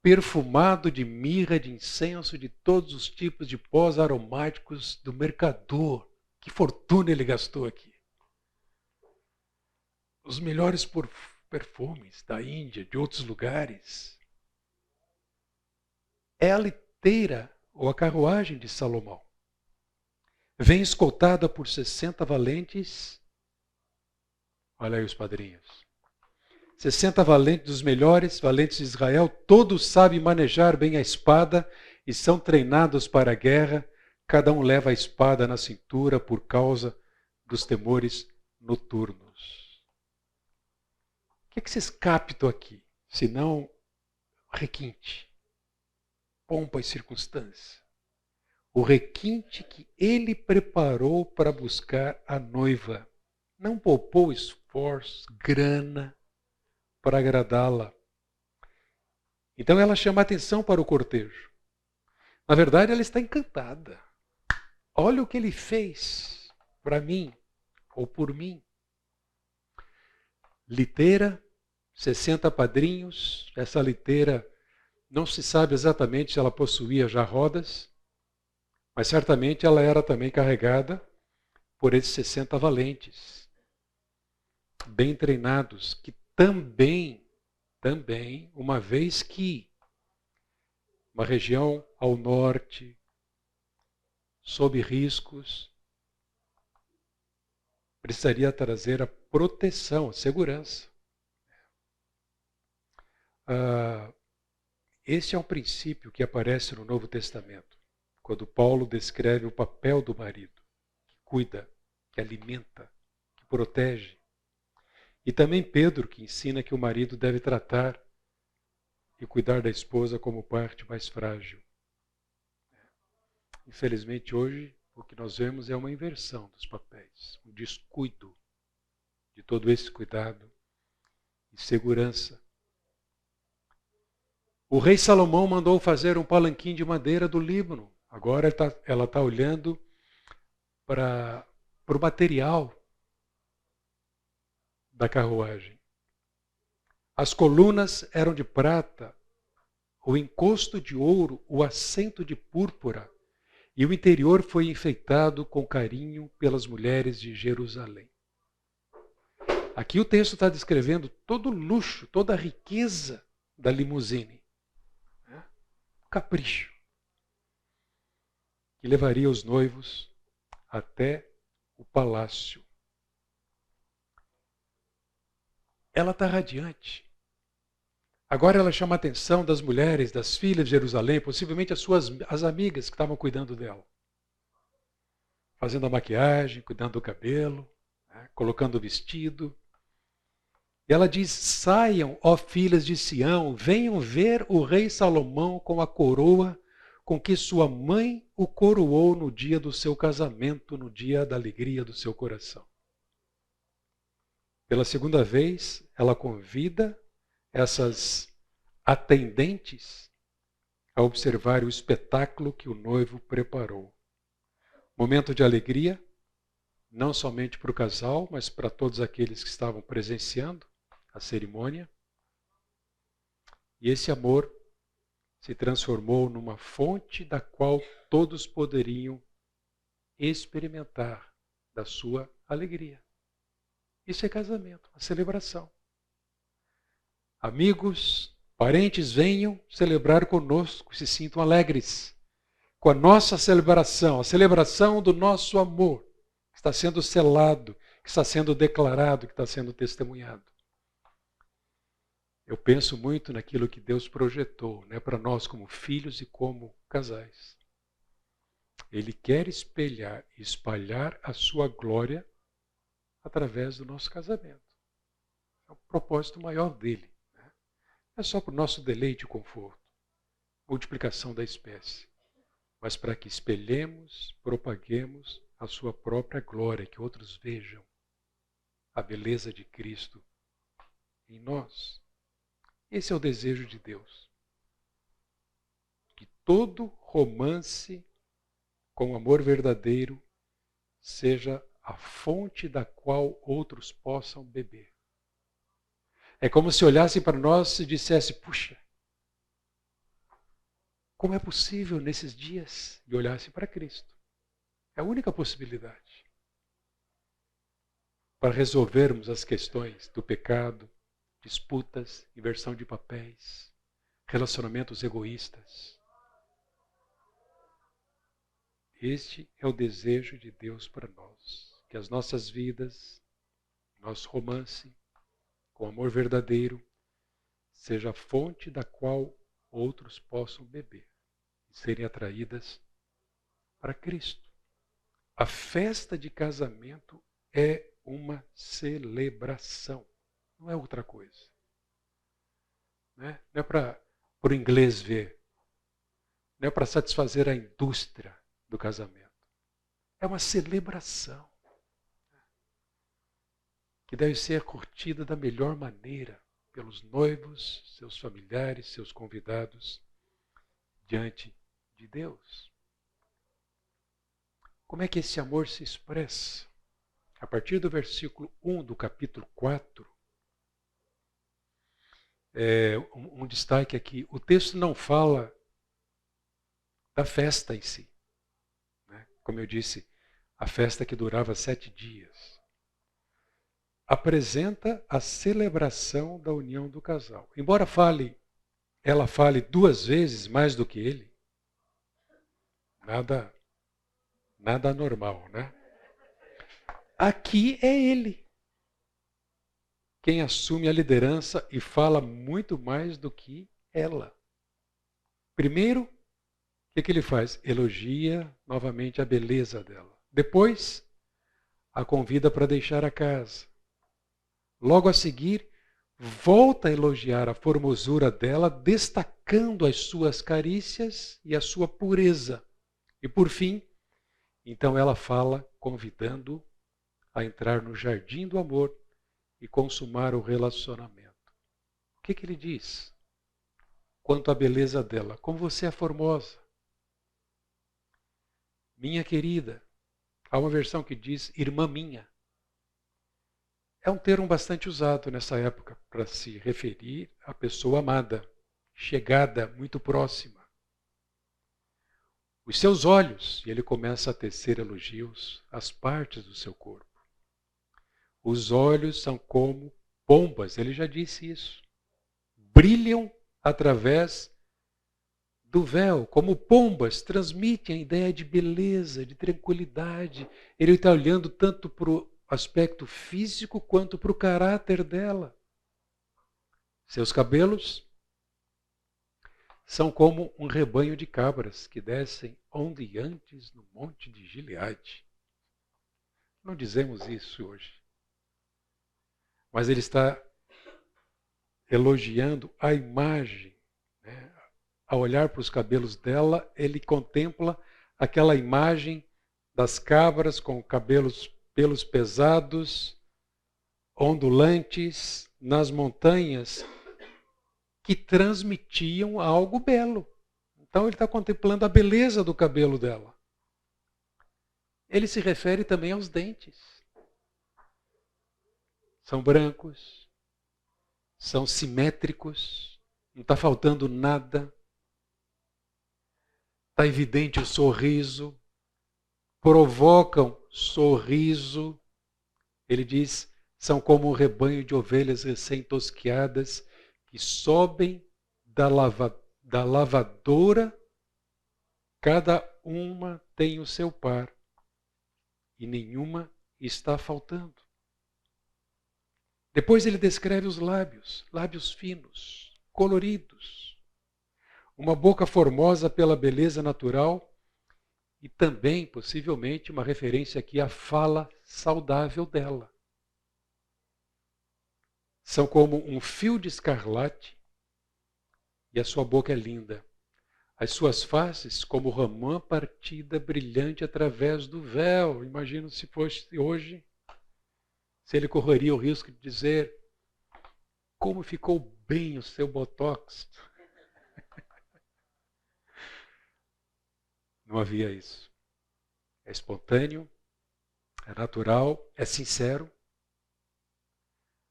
Perfumado de mirra, de incenso, de todos os tipos de pós aromáticos do mercador. Que fortuna ele gastou aqui. Os melhores perfumes da Índia, de outros lugares. É a liteira ou a carruagem de Salomão. Vem escoltada por 60 valentes. Olha aí os padrinhos. 60 valentes dos melhores, valentes de Israel, todos sabem manejar bem a espada e são treinados para a guerra. Cada um leva a espada na cintura por causa dos temores noturnos. O que vocês captam aqui? Senão requinte, pompa e circunstância. O requinte que ele preparou para buscar a noiva. Não poupou esforço, grana, para agradá-la. Então ela chama atenção para o cortejo. Na verdade, ela está encantada. Olha o que ele fez para mim, ou por mim. Liteira, 60 padrinhos. Essa liteira, não se sabe exatamente se ela possuía já rodas, mas certamente ela era também carregada por esses 60 valentes, bem treinados, que também, uma vez que uma região ao norte, sob riscos, precisaria trazer a proteção, a segurança. Esse é um princípio que aparece no Novo Testamento, quando Paulo descreve o papel do marido, que cuida, que alimenta, que protege. E também Pedro, que ensina que o marido deve tratar e cuidar da esposa como parte mais frágil. Infelizmente, hoje, o que nós vemos é uma inversão dos papéis, um descuido de todo esse cuidado e segurança. O rei Salomão mandou fazer um palanquim de madeira do Líbano. Agora ela está olhando para o material da carruagem. As colunas eram de prata, o encosto de ouro, o assento de púrpura, e o interior foi enfeitado com carinho pelas mulheres de Jerusalém. Aqui o texto está descrevendo todo o luxo, toda a riqueza da limusine. O capricho que levaria os noivos até o palácio. Ela está radiante. Agora ela chama a atenção das mulheres, das filhas de Jerusalém, possivelmente as amigas que estavam cuidando dela. Fazendo a maquiagem, cuidando do cabelo, né, colocando o vestido. E ela diz: saiam, ó filhas de Sião, venham ver o rei Salomão com a coroa com que sua mãe o coroou no dia do seu casamento, no dia da alegria do seu coração. Pela segunda vez, ela convida essas atendentes a observar o espetáculo que o noivo preparou. Momento de alegria, não somente para o casal, mas para todos aqueles que estavam presenciando a cerimônia. E esse amor se transformou numa fonte da qual todos poderiam experimentar da sua alegria. Isso é casamento, uma celebração. Amigos, parentes, venham celebrar conosco, se sintam alegres com a nossa celebração, a celebração do nosso amor, que está sendo selado, que está sendo declarado, que está sendo testemunhado. Eu penso muito naquilo que Deus projetou, né, para nós como filhos e como casais. Ele quer espalhar a sua glória através do nosso casamento. É o propósito maior dele. Né? Não é só para o nosso deleite e conforto, multiplicação da espécie, mas para que espelhemos, propaguemos a sua própria glória, que outros vejam a beleza de Cristo em nós. Esse é o desejo de Deus. Que todo romance com amor verdadeiro seja a fonte da qual outros possam beber. É como se olhassem para nós e dissessem, puxa, como é possível nesses dias? E olhassem para Cristo. É a única possibilidade para resolvermos as questões do pecado, disputas, inversão de papéis, relacionamentos egoístas. Este é o desejo de Deus para nós, que as nossas vidas, nosso romance, com amor verdadeiro, seja a fonte da qual outros possam beber e serem atraídas para Cristo. A festa de casamento é uma celebração, não é outra coisa. Né? Não é para o inglês ver, não é para satisfazer a indústria do casamento. É uma celebração que deve ser curtida da melhor maneira pelos noivos, seus familiares, seus convidados, diante de Deus. Como é que esse amor se expressa? A partir do versículo 1 do capítulo 4, um destaque aqui. O texto não fala da festa em si. Né? Como eu disse, a festa que durava 7 dias. Apresenta a celebração da união do casal. Embora ela fale 2 vezes mais do que ele, nada anormal, né? Aqui é ele quem assume a liderança e fala muito mais do que ela. Primeiro, o que ele faz? Elogia novamente a beleza dela. Depois, a convida para deixar a casa. Logo a seguir, volta a elogiar a formosura dela, destacando as suas carícias e a sua pureza. E por fim, então ela fala, convidando a entrar no jardim do amor e consumar o relacionamento. O que ele diz? Quanto à beleza dela, como você é formosa. Minha querida. Há uma versão que diz irmã minha. É um termo bastante usado nessa época para se referir à pessoa amada, chegada, muito próxima. Os seus olhos, e ele começa a tecer elogios às partes do seu corpo. Os olhos são como pombas, ele já disse isso. Brilham através do véu, como pombas, transmitem a ideia de beleza, de tranquilidade. Ele está olhando tanto para o aspecto físico quanto para o caráter dela. Seus cabelos são como um rebanho de cabras que descem ondeantes no monte de Gileade. Não dizemos isso hoje. Mas ele está elogiando a imagem. Né? Ao olhar para os cabelos dela, ele contempla aquela imagem das cabras com pelos pesados, ondulantes, nas montanhas, que transmitiam algo belo. Então ele está contemplando a beleza do cabelo dela. Ele se refere também aos dentes. São brancos, são simétricos, não está faltando nada. Está evidente o sorriso, provocam sorriso. Ele diz, são como um rebanho de ovelhas recém-tosquiadas que sobem da lavadora, cada uma tem o seu par e nenhuma está faltando. Depois ele descreve os lábios, lábios finos, coloridos, uma boca formosa pela beleza natural e também, possivelmente, uma referência aqui à fala saudável dela. São como um fio de escarlate e a sua boca é linda. As suas faces como romã partida brilhante através do véu. Imagino se fosse hoje, se ele correria o risco de dizer como ficou bem o seu botox. Não havia isso. É espontâneo, é natural, é sincero,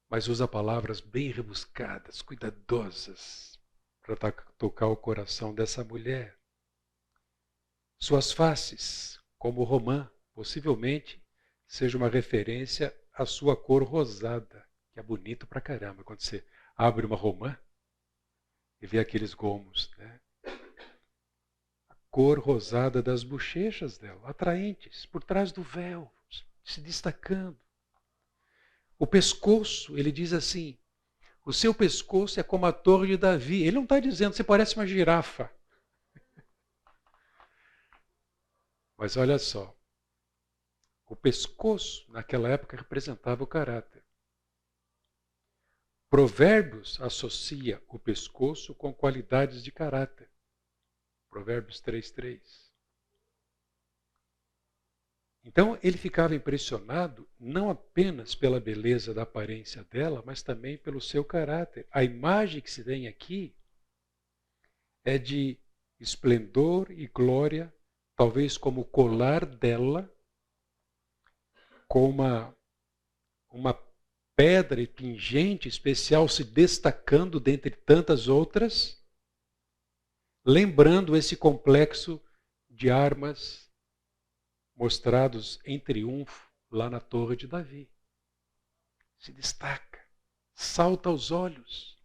mas usa palavras bem rebuscadas, cuidadosas, para tocar o coração dessa mulher. Suas faces, como romã, possivelmente seja uma referência à sua cor rosada, que é bonito pra caramba. Quando você abre uma romã e vê aqueles gomos, né? A cor rosada das bochechas dela, atraentes, por trás do véu, se destacando. O pescoço, ele diz assim, o seu pescoço é como a torre de Davi. Ele não está dizendo, você parece uma girafa. Mas olha só, o pescoço naquela época representava o caráter. Provérbios associa o pescoço com qualidades de caráter. Provérbios 3:3. Então ele ficava impressionado não apenas pela beleza da aparência dela, mas também pelo seu caráter. A imagem que se tem aqui é de esplendor e glória, talvez como o colar dela, com uma pedra pingente especial se destacando dentre tantas outras, lembrando esse complexo de armas mostrados em triunfo lá na Torre de Davi. Se destaca, salta aos olhos.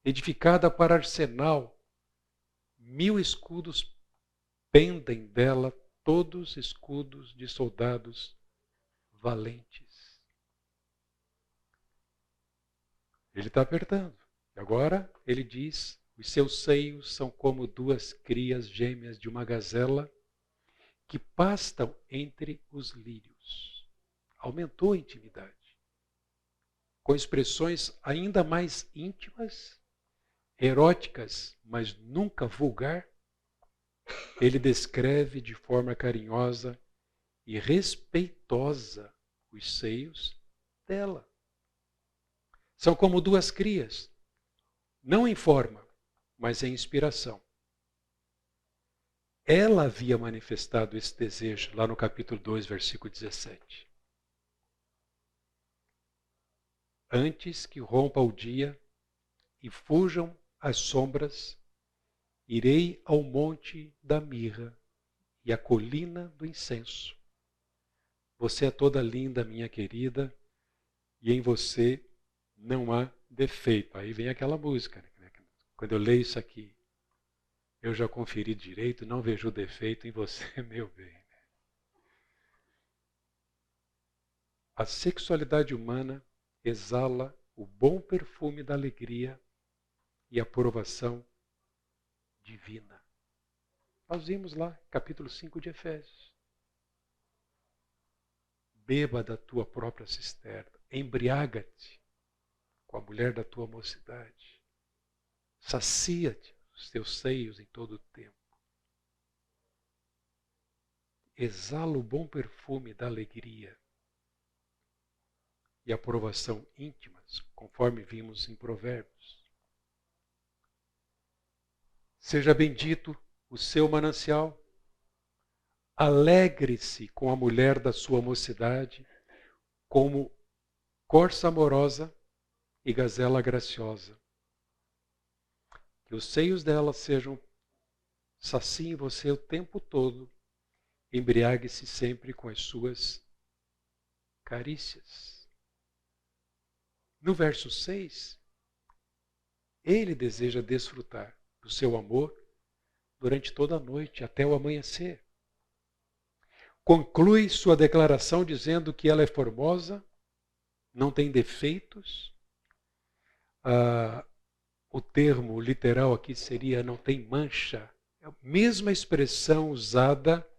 Edificada para arsenal, 1000 escudos pendem dela, todos escudos de soldados valentes. Ele está apertando. E agora ele diz, os seus seios são como 2 crias gêmeas de uma gazela que pastam entre os lírios. Aumentou a intimidade. Com expressões ainda mais íntimas, eróticas, mas nunca vulgar, ele descreve de forma carinhosa e respeitosa os seios dela. São como 2 crias, não em forma, mas em inspiração. Ela havia manifestado esse desejo lá no capítulo 2, versículo 17. Antes que rompa o dia e fujam as sombras, irei ao monte da mirra e à colina do incenso. Você é toda linda, minha querida, e em você não há defeito. Aí vem aquela música, né? Quando eu leio isso aqui, eu já conferi direito, não vejo defeito em você, meu bem. A sexualidade humana exala o bom perfume da alegria e aprovação divina. Nós vimos lá, capítulo 5 de Efésios. Beba da tua própria cisterna, embriaga-te com a mulher da tua mocidade. Sacia-te os teus seios em todo o tempo. Exala o bom perfume da alegria e aprovação íntimas, conforme vimos em Provérbios. Seja bendito o seu manancial. Alegre-se com a mulher da sua mocidade, como corça amorosa e gazela graciosa. Que os seios dela saciem você o tempo todo embriague-se sempre com as suas carícias. No verso 6, ele deseja desfrutar do seu amor durante toda a noite, até o amanhecer. Conclui sua declaração dizendo que ela é formosa, não tem defeitos. O termo literal aqui seria não tem mancha. É a mesma expressão usada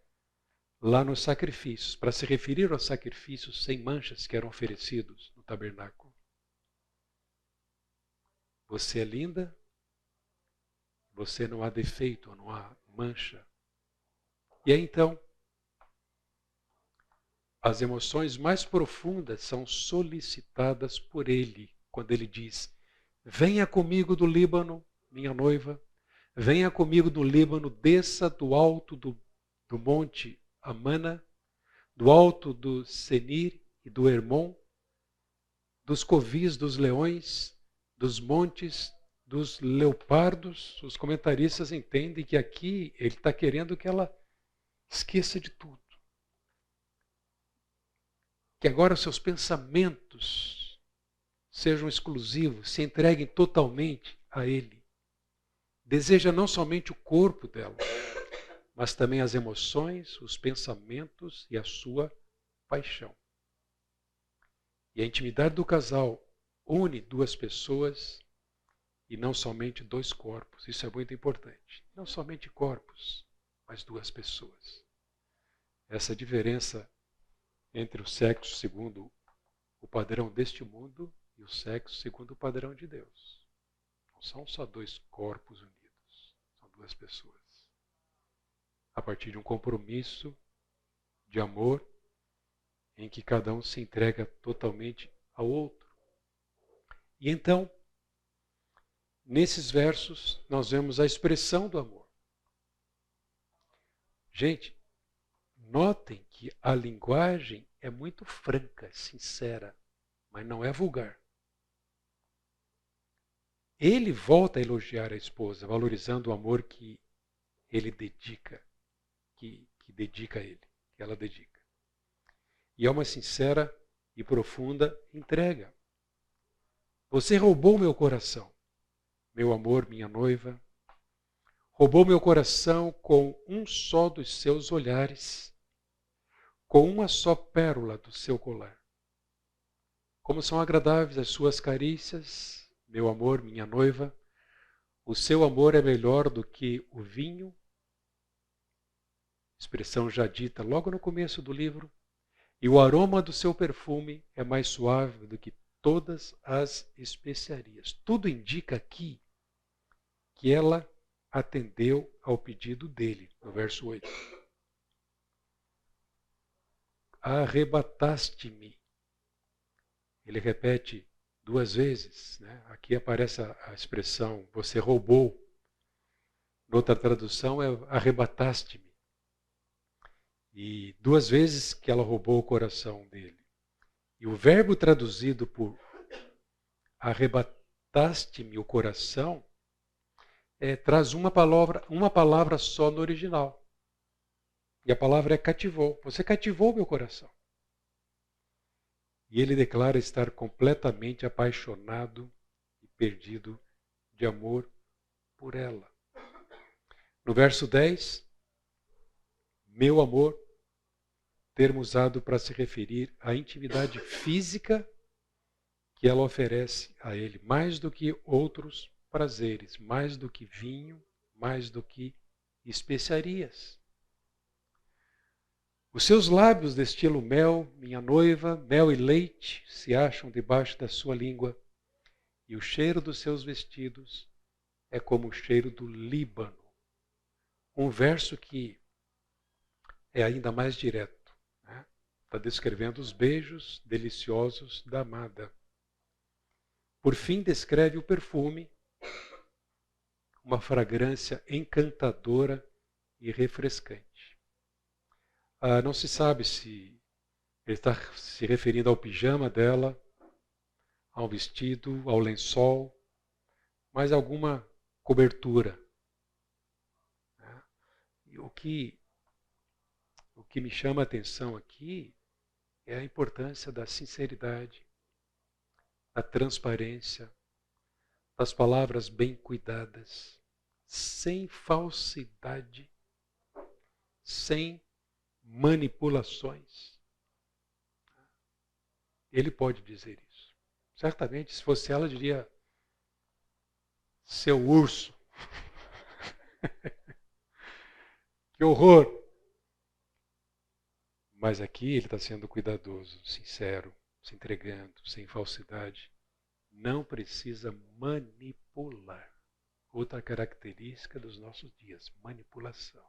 lá nos sacrifícios, para se referir aos sacrifícios sem manchas que eram oferecidos no tabernáculo. Você é linda, você não há defeito, não há mancha. E aí então, as emoções mais profundas são solicitadas por ele, quando ele diz: venha comigo do Líbano, minha noiva, venha comigo do Líbano, desça do alto do monte Amana, do alto do Senir e do Hermon, dos covis dos leões, dos montes dos leopardos. Os comentaristas entendem que aqui ele está querendo que ela esqueça de tudo. Que agora seus pensamentos sejam exclusivos, se entreguem totalmente a ele. Deseja não somente o corpo dela, mas também as emoções, os pensamentos e a sua paixão. E a intimidade do casal une duas pessoas e não somente dois corpos. Isso é muito importante. Não somente corpos, mas duas pessoas. Essa diferença entre o sexo segundo o padrão deste mundo e o sexo segundo o padrão de Deus. Não são só dois corpos unidos, são duas pessoas. A partir de um compromisso de amor em que cada um se entrega totalmente ao outro. E então, nesses versos, nós vemos a expressão do amor. Gente, notem que a linguagem é muito franca, sincera, mas não é vulgar. Ele volta a elogiar a esposa, valorizando o amor que ele dedica, que dedica a ele, que ela dedica. E é uma sincera e profunda entrega. Você roubou meu coração, meu amor, minha noiva. Roubou meu coração com um só dos seus olhares, com uma só pérola do seu colar. Como são agradáveis as suas carícias, meu amor, minha noiva. O seu amor é melhor do que o vinho, expressão já dita logo no começo do livro, e o aroma do seu perfume é mais suave do que todas as especiarias. Tudo indica aqui que ela atendeu ao pedido dele, no verso 8. Arrebataste-me. Ele repete duas vezes, né? Aqui aparece a expressão você roubou. Noutra tradução é arrebataste-me. E duas vezes que ela roubou o coração dele. E o verbo traduzido por arrebataste-me o coração traz uma palavra só no original. E a palavra é cativou. Você cativou meu coração. E ele declara estar completamente apaixonado e perdido de amor por ela. No verso 10, meu amor, termo usado para se referir à intimidade física que ela oferece a ele, mais do que outros prazeres, mais do que vinho, mais do que especiarias. Os seus lábios destilam mel, minha noiva, mel e leite se acham debaixo da sua língua, e o cheiro dos seus vestidos é como o cheiro do Líbano. Um verso que é ainda mais direto, né? Está descrevendo os beijos deliciosos da amada. Por fim, descreve o perfume, uma fragrância encantadora e refrescante. Não se sabe se ele está se referindo ao pijama dela, ao vestido, ao lençol, mas alguma cobertura. O que que me chama a atenção aqui é a importância da sinceridade, da transparência, das palavras bem cuidadas, sem falsidade, sem manipulações. Ele pode dizer isso. Certamente, se fosse ela, diria: seu urso. Que horror! Mas aqui ele está sendo cuidadoso, sincero, se entregando, sem falsidade. Não precisa manipular. Outra característica dos nossos dias: manipulação.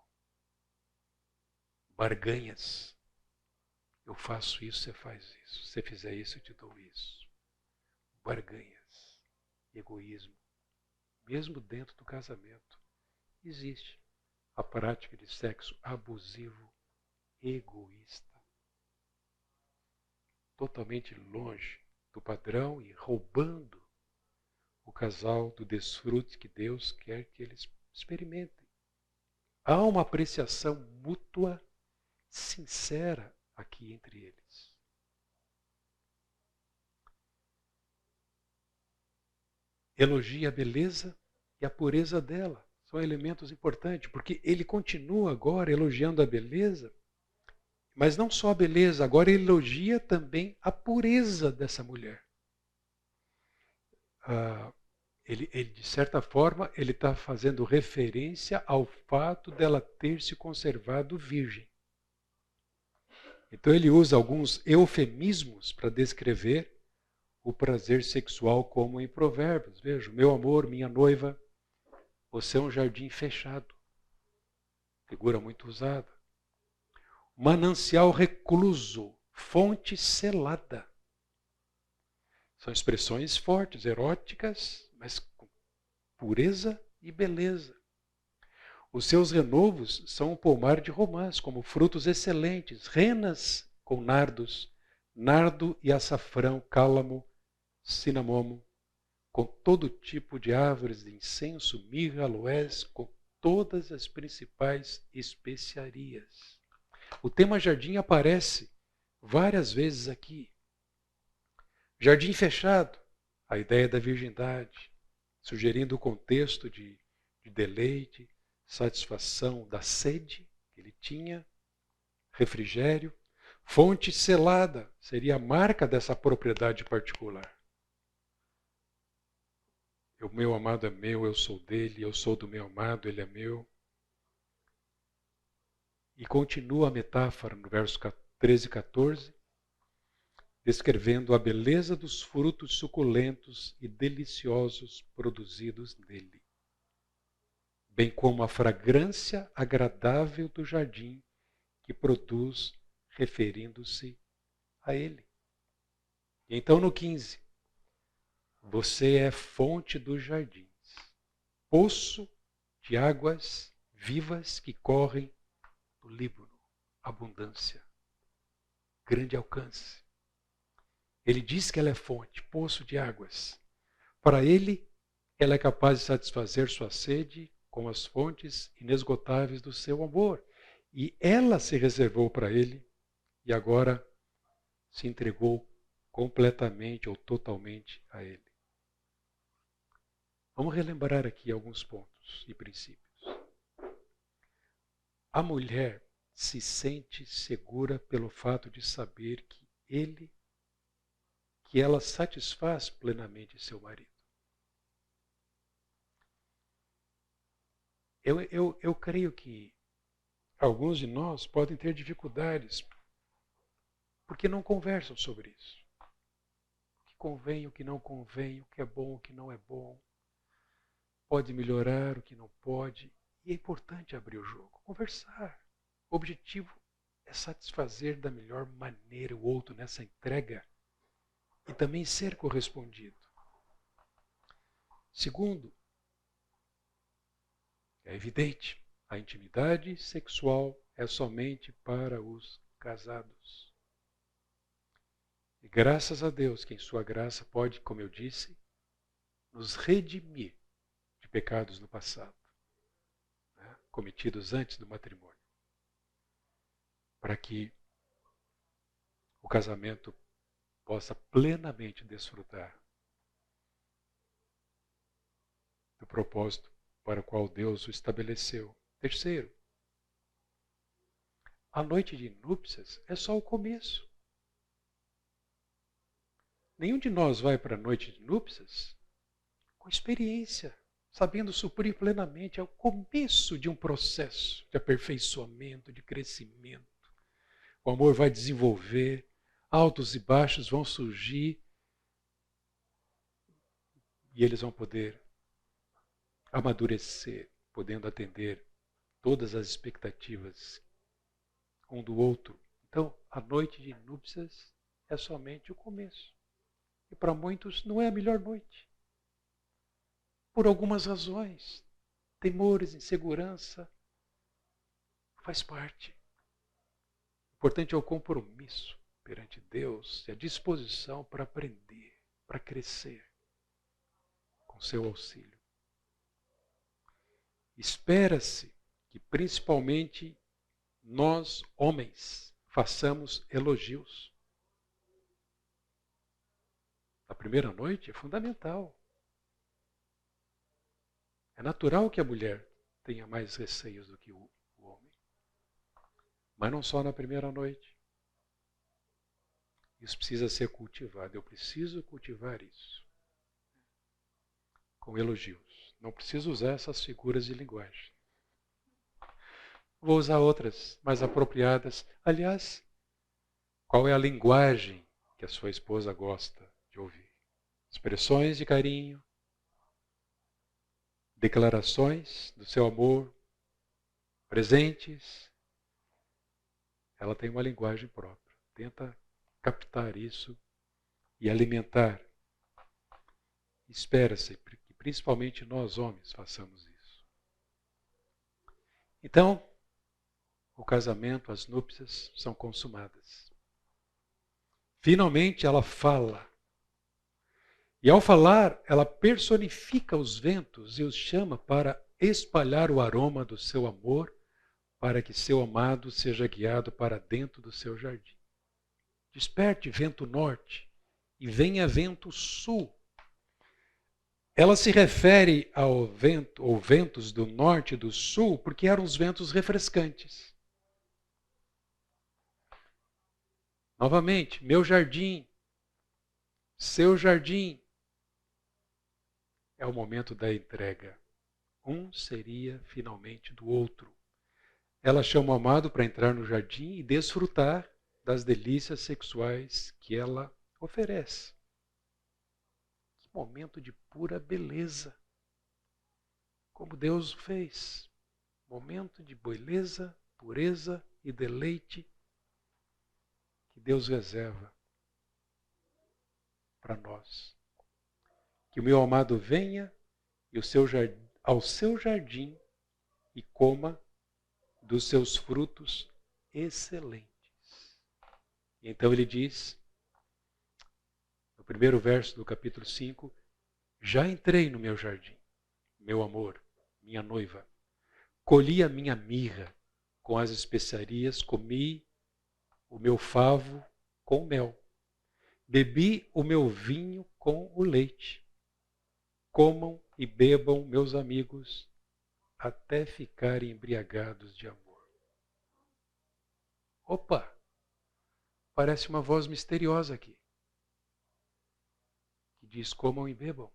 Barganhas. Eu faço isso, você faz isso. Se você fizer isso, eu te dou isso. Barganhas. Egoísmo. Mesmo dentro do casamento, existe a prática de sexo abusivo, egoísta. Totalmente longe do padrão e roubando o casal do desfrute que Deus quer que eles experimentem. Há uma apreciação mútua, sincera aqui entre eles. Elogia a beleza e a pureza dela. São elementos importantes, porque ele continua agora elogiando a beleza, mas não só a beleza, agora ele elogia também a pureza dessa mulher. Ele, de certa forma, ele está fazendo referência ao fato dela ter se conservado virgem. Então ele usa alguns eufemismos para descrever o prazer sexual, como em Provérbios. Veja: meu amor, minha noiva, você é um jardim fechado. Figura muito usada. Manancial recluso, fonte selada. São expressões fortes, eróticas, mas com pureza e beleza. Os seus renovos são um pomar de romãs, como frutos excelentes, renas com nardos, nardo e açafrão, cálamo, cinamomo, com todo tipo de árvores de incenso, mirra, aloés, com todas as principais especiarias. O tema jardim aparece várias vezes aqui. Jardim fechado, a ideia da virgindade, sugerindo o contexto de deleite, satisfação da sede que ele tinha, refrigério. Fonte selada seria a marca dessa propriedade particular. O meu amado é meu, eu sou dele, eu sou do meu amado, ele é meu. E continua a metáfora no verso 13 e 14, descrevendo a beleza dos frutos suculentos e deliciosos produzidos nele, bem como a fragrância agradável do jardim que produz, referindo-se a ele. E então no 15, você é fonte dos jardins, poço de águas vivas que correm do Líbano, abundância, grande alcance. Ele diz que ela é fonte, poço de águas. Para ele, ela é capaz de satisfazer sua sede com as fontes inesgotáveis do seu amor. E ela se reservou para ele e agora se entregou completamente ou totalmente a ele. Vamos relembrar aqui alguns pontos e princípios. A mulher se sente segura pelo fato de saber que ela satisfaz plenamente seu marido. Eu creio que alguns de nós podem ter dificuldades porque não conversam sobre isso. O que convém, o que não convém, o que é bom, o que não é bom. Pode melhorar, o que não pode. E é importante abrir o jogo, conversar. O objetivo é satisfazer da melhor maneira o outro nessa entrega e também ser correspondido. Segundo, é evidente, a intimidade sexual é somente para os casados. E graças a Deus que em sua graça pode, como eu disse, nos redimir de pecados no passado, né, cometidos antes do matrimônio. para que o casamento possa plenamente desfrutar do propósito para o qual Deus o estabeleceu. Terceiro, a noite de núpcias é só o começo. Nenhum de nós vai para a noite de núpcias com experiência, sabendo suprir plenamente. É o começo de um processo de aperfeiçoamento, de crescimento. O amor vai desenvolver, altos e baixos vão surgir e eles vão poder amadurecer, podendo atender todas as expectativas um do outro. Então, a noite de núpcias é somente o começo. E para muitos não é a melhor noite. Por algumas razões. Temores, insegurança. Faz parte. O importante é o compromisso perante Deus e a disposição para aprender, para crescer com seu auxílio. Espera-se que principalmente nós, homens, façamos elogios. A primeira noite é fundamental. É natural que a mulher tenha mais receios do que o homem. Mas não só na primeira noite. Isso precisa ser cultivado. Eu preciso cultivar isso. Com elogios. Não preciso usar essas figuras de linguagem. Vou usar outras mais apropriadas. Aliás, qual é a linguagem que a sua esposa gosta de ouvir? Expressões de carinho, declarações do seu amor, presentes. Ela tem uma linguagem própria. Tenta captar isso e alimentar. Espera-se que principalmente nós homens façamos isso. Então, o casamento, as núpcias são consumadas. Finalmente ela fala. E ao falar, ela personifica os ventos e os chama para espalhar o aroma do seu amor, para que seu amado seja guiado para dentro do seu jardim. Desperte, vento norte, e venha vento sul. Ela se refere ao vento, ou ventos do norte e do sul, porque eram os ventos refrescantes. Novamente, meu jardim, seu jardim, é o momento da entrega. Um seria finalmente do outro. Ela chama o amado para entrar no jardim e desfrutar das delícias sexuais que ela oferece. Que momento de pura beleza. Como Deus fez. Momento de beleza, pureza e deleite que Deus reserva para nós. Que o meu amado venha e ao seu jardim e coma dos seus frutos excelentes. E então ele diz, no primeiro verso do capítulo 5, já entrei no meu jardim, meu amor, minha noiva. Colhi a minha mirra com as especiarias, comi o meu favo com mel. Bebi o meu vinho com o leite. Comam e bebam, meus amigos, até ficarem embriagados de amor. Opa! Parece uma voz misteriosa aqui. Que diz, comam e bebam.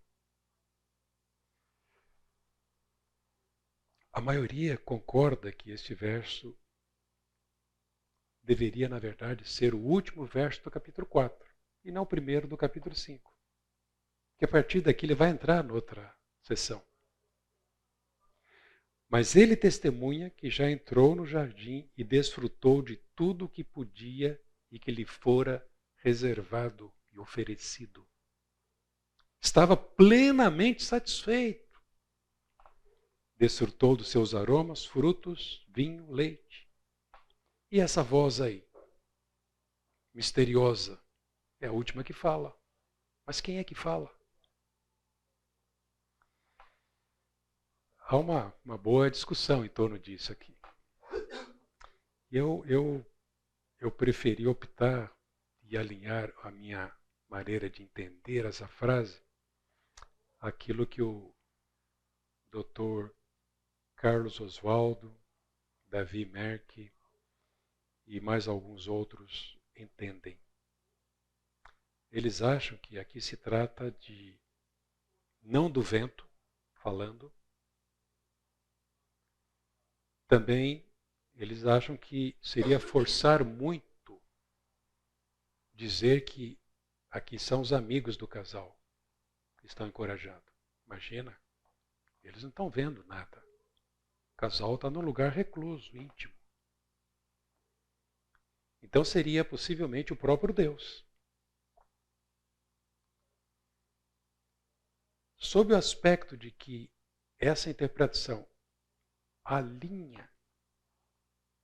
A maioria concorda que este verso deveria, na verdade, ser o último verso do capítulo 4 e não o primeiro do capítulo 5. Que a partir daqui ele vai entrar noutra sessão. Mas ele testemunha que já entrou no jardim e desfrutou de tudo o que podia e que lhe fora reservado e oferecido. Estava plenamente satisfeito. Desfrutou dos seus aromas, frutos, vinho, leite. E essa voz aí, misteriosa, é a última que fala. Mas quem é que fala? Há uma boa discussão em torno disso aqui. Eu eu preferi optar e alinhar a minha maneira de entender essa frase àquilo que o Dr. Carlos Oswaldo, Davi Merck e mais alguns outros entendem. Eles acham que aqui se trata de, não do vento falando, também eles acham que seria forçar muito dizer que aqui são os amigos do casal que estão encorajando. Imagina, eles não estão vendo nada. O casal está num lugar recluso, íntimo. Então seria possivelmente o próprio Deus. Sob o aspecto de que essa interpretação alinha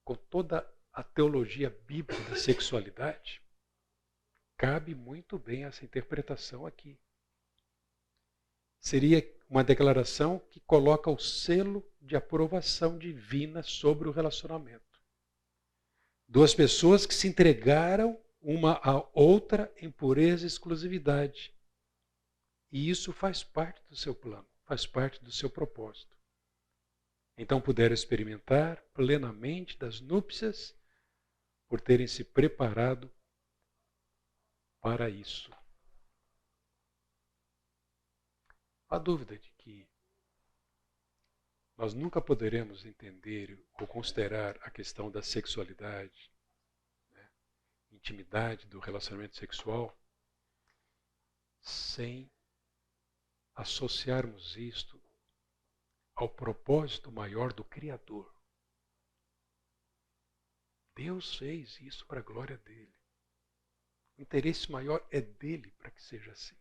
com toda a teologia bíblica da sexualidade, cabe muito bem essa interpretação aqui. Seria uma declaração que coloca o selo de aprovação divina sobre o relacionamento. Duas pessoas que se entregaram uma à outra em pureza e exclusividade. E isso faz parte do seu plano, faz parte do seu propósito. Então puderam experimentar plenamente das núpcias por terem se preparado para isso. Há dúvida de que nós nunca poderemos entender ou considerar a questão da sexualidade, né, intimidade do relacionamento sexual, sem associarmos isto ao propósito maior do Criador. Deus fez isso para a glória dele. O interesse maior é dele para que seja assim.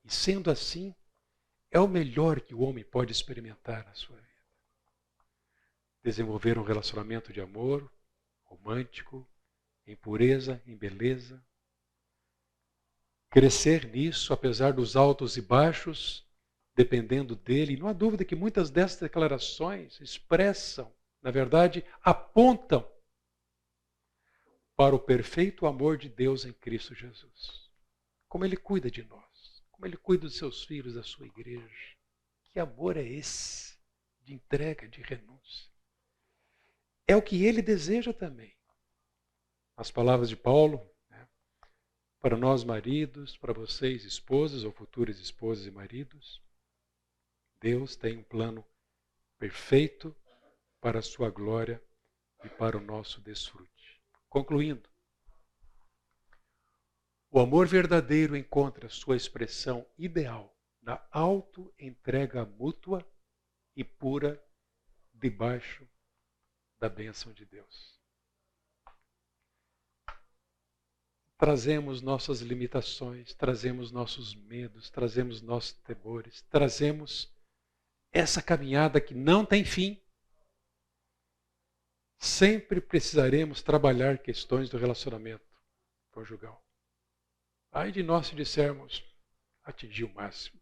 E sendo assim, é o melhor que o homem pode experimentar na sua vida. Desenvolver um relacionamento de amor, romântico, em pureza, em beleza. Crescer nisso, apesar dos altos e baixos, dependendo dele. E não há dúvida que muitas dessas declarações expressam, na verdade, apontam para o perfeito amor de Deus em Cristo Jesus. Como Ele cuida de nós. Como Ele cuida dos seus filhos, da sua igreja. Que amor é esse? De entrega, de renúncia. É o que Ele deseja também. As palavras de Paulo, né? Para nós maridos, para vocês esposas ou futuras esposas e maridos, Deus tem um plano perfeito para a sua glória e para o nosso desfrute. Concluindo, o amor verdadeiro encontra sua expressão ideal na auto-entrega mútua e pura debaixo da bênção de Deus. Trazemos nossas limitações, trazemos nossos medos, trazemos nossos temores, trazemos essa caminhada que não tem fim. Sempre precisaremos trabalhar questões do relacionamento conjugal. Ai de nós se dissermos, atingir o máximo.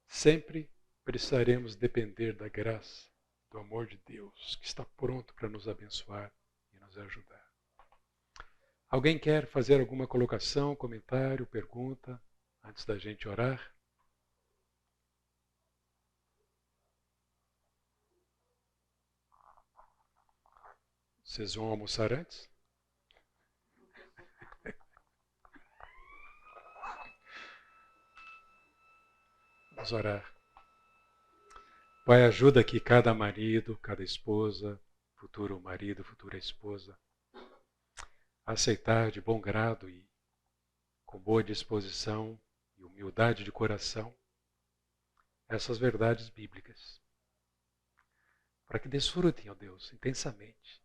Sempre precisaremos depender da graça, do amor de Deus, que está pronto para nos abençoar e nos ajudar. Alguém quer fazer alguma colocação, comentário, pergunta, antes da gente orar? Vocês vão almoçar antes? Vamos orar. Pai, ajuda que cada marido, cada esposa, futuro marido, futura esposa, a aceitar de bom grado e com boa disposição e humildade de coração essas verdades bíblicas. Para que desfrutem, ó Deus, intensamente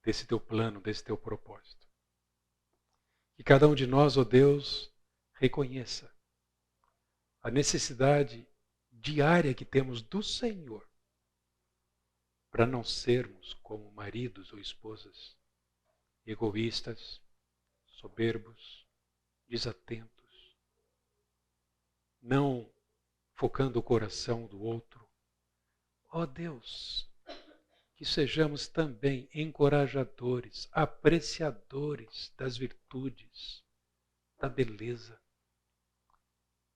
desse teu plano, desse teu propósito. Que cada um de nós, ó Deus, reconheça a necessidade diária que temos do Senhor para não sermos como maridos ou esposas egoístas, soberbos, desatentos, não focando o coração do outro. Ó Deus, que sejamos também encorajadores, apreciadores das virtudes, da beleza.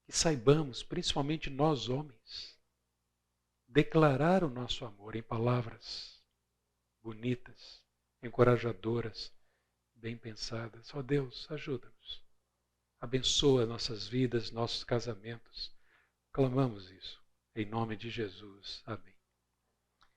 Que saibamos, principalmente nós homens, declarar o nosso amor em palavras bonitas, encorajadoras, bem pensadas. Ó Deus, ajuda-nos. Abençoa nossas vidas, nossos casamentos. Clamamos isso. Em nome de Jesus. Amém.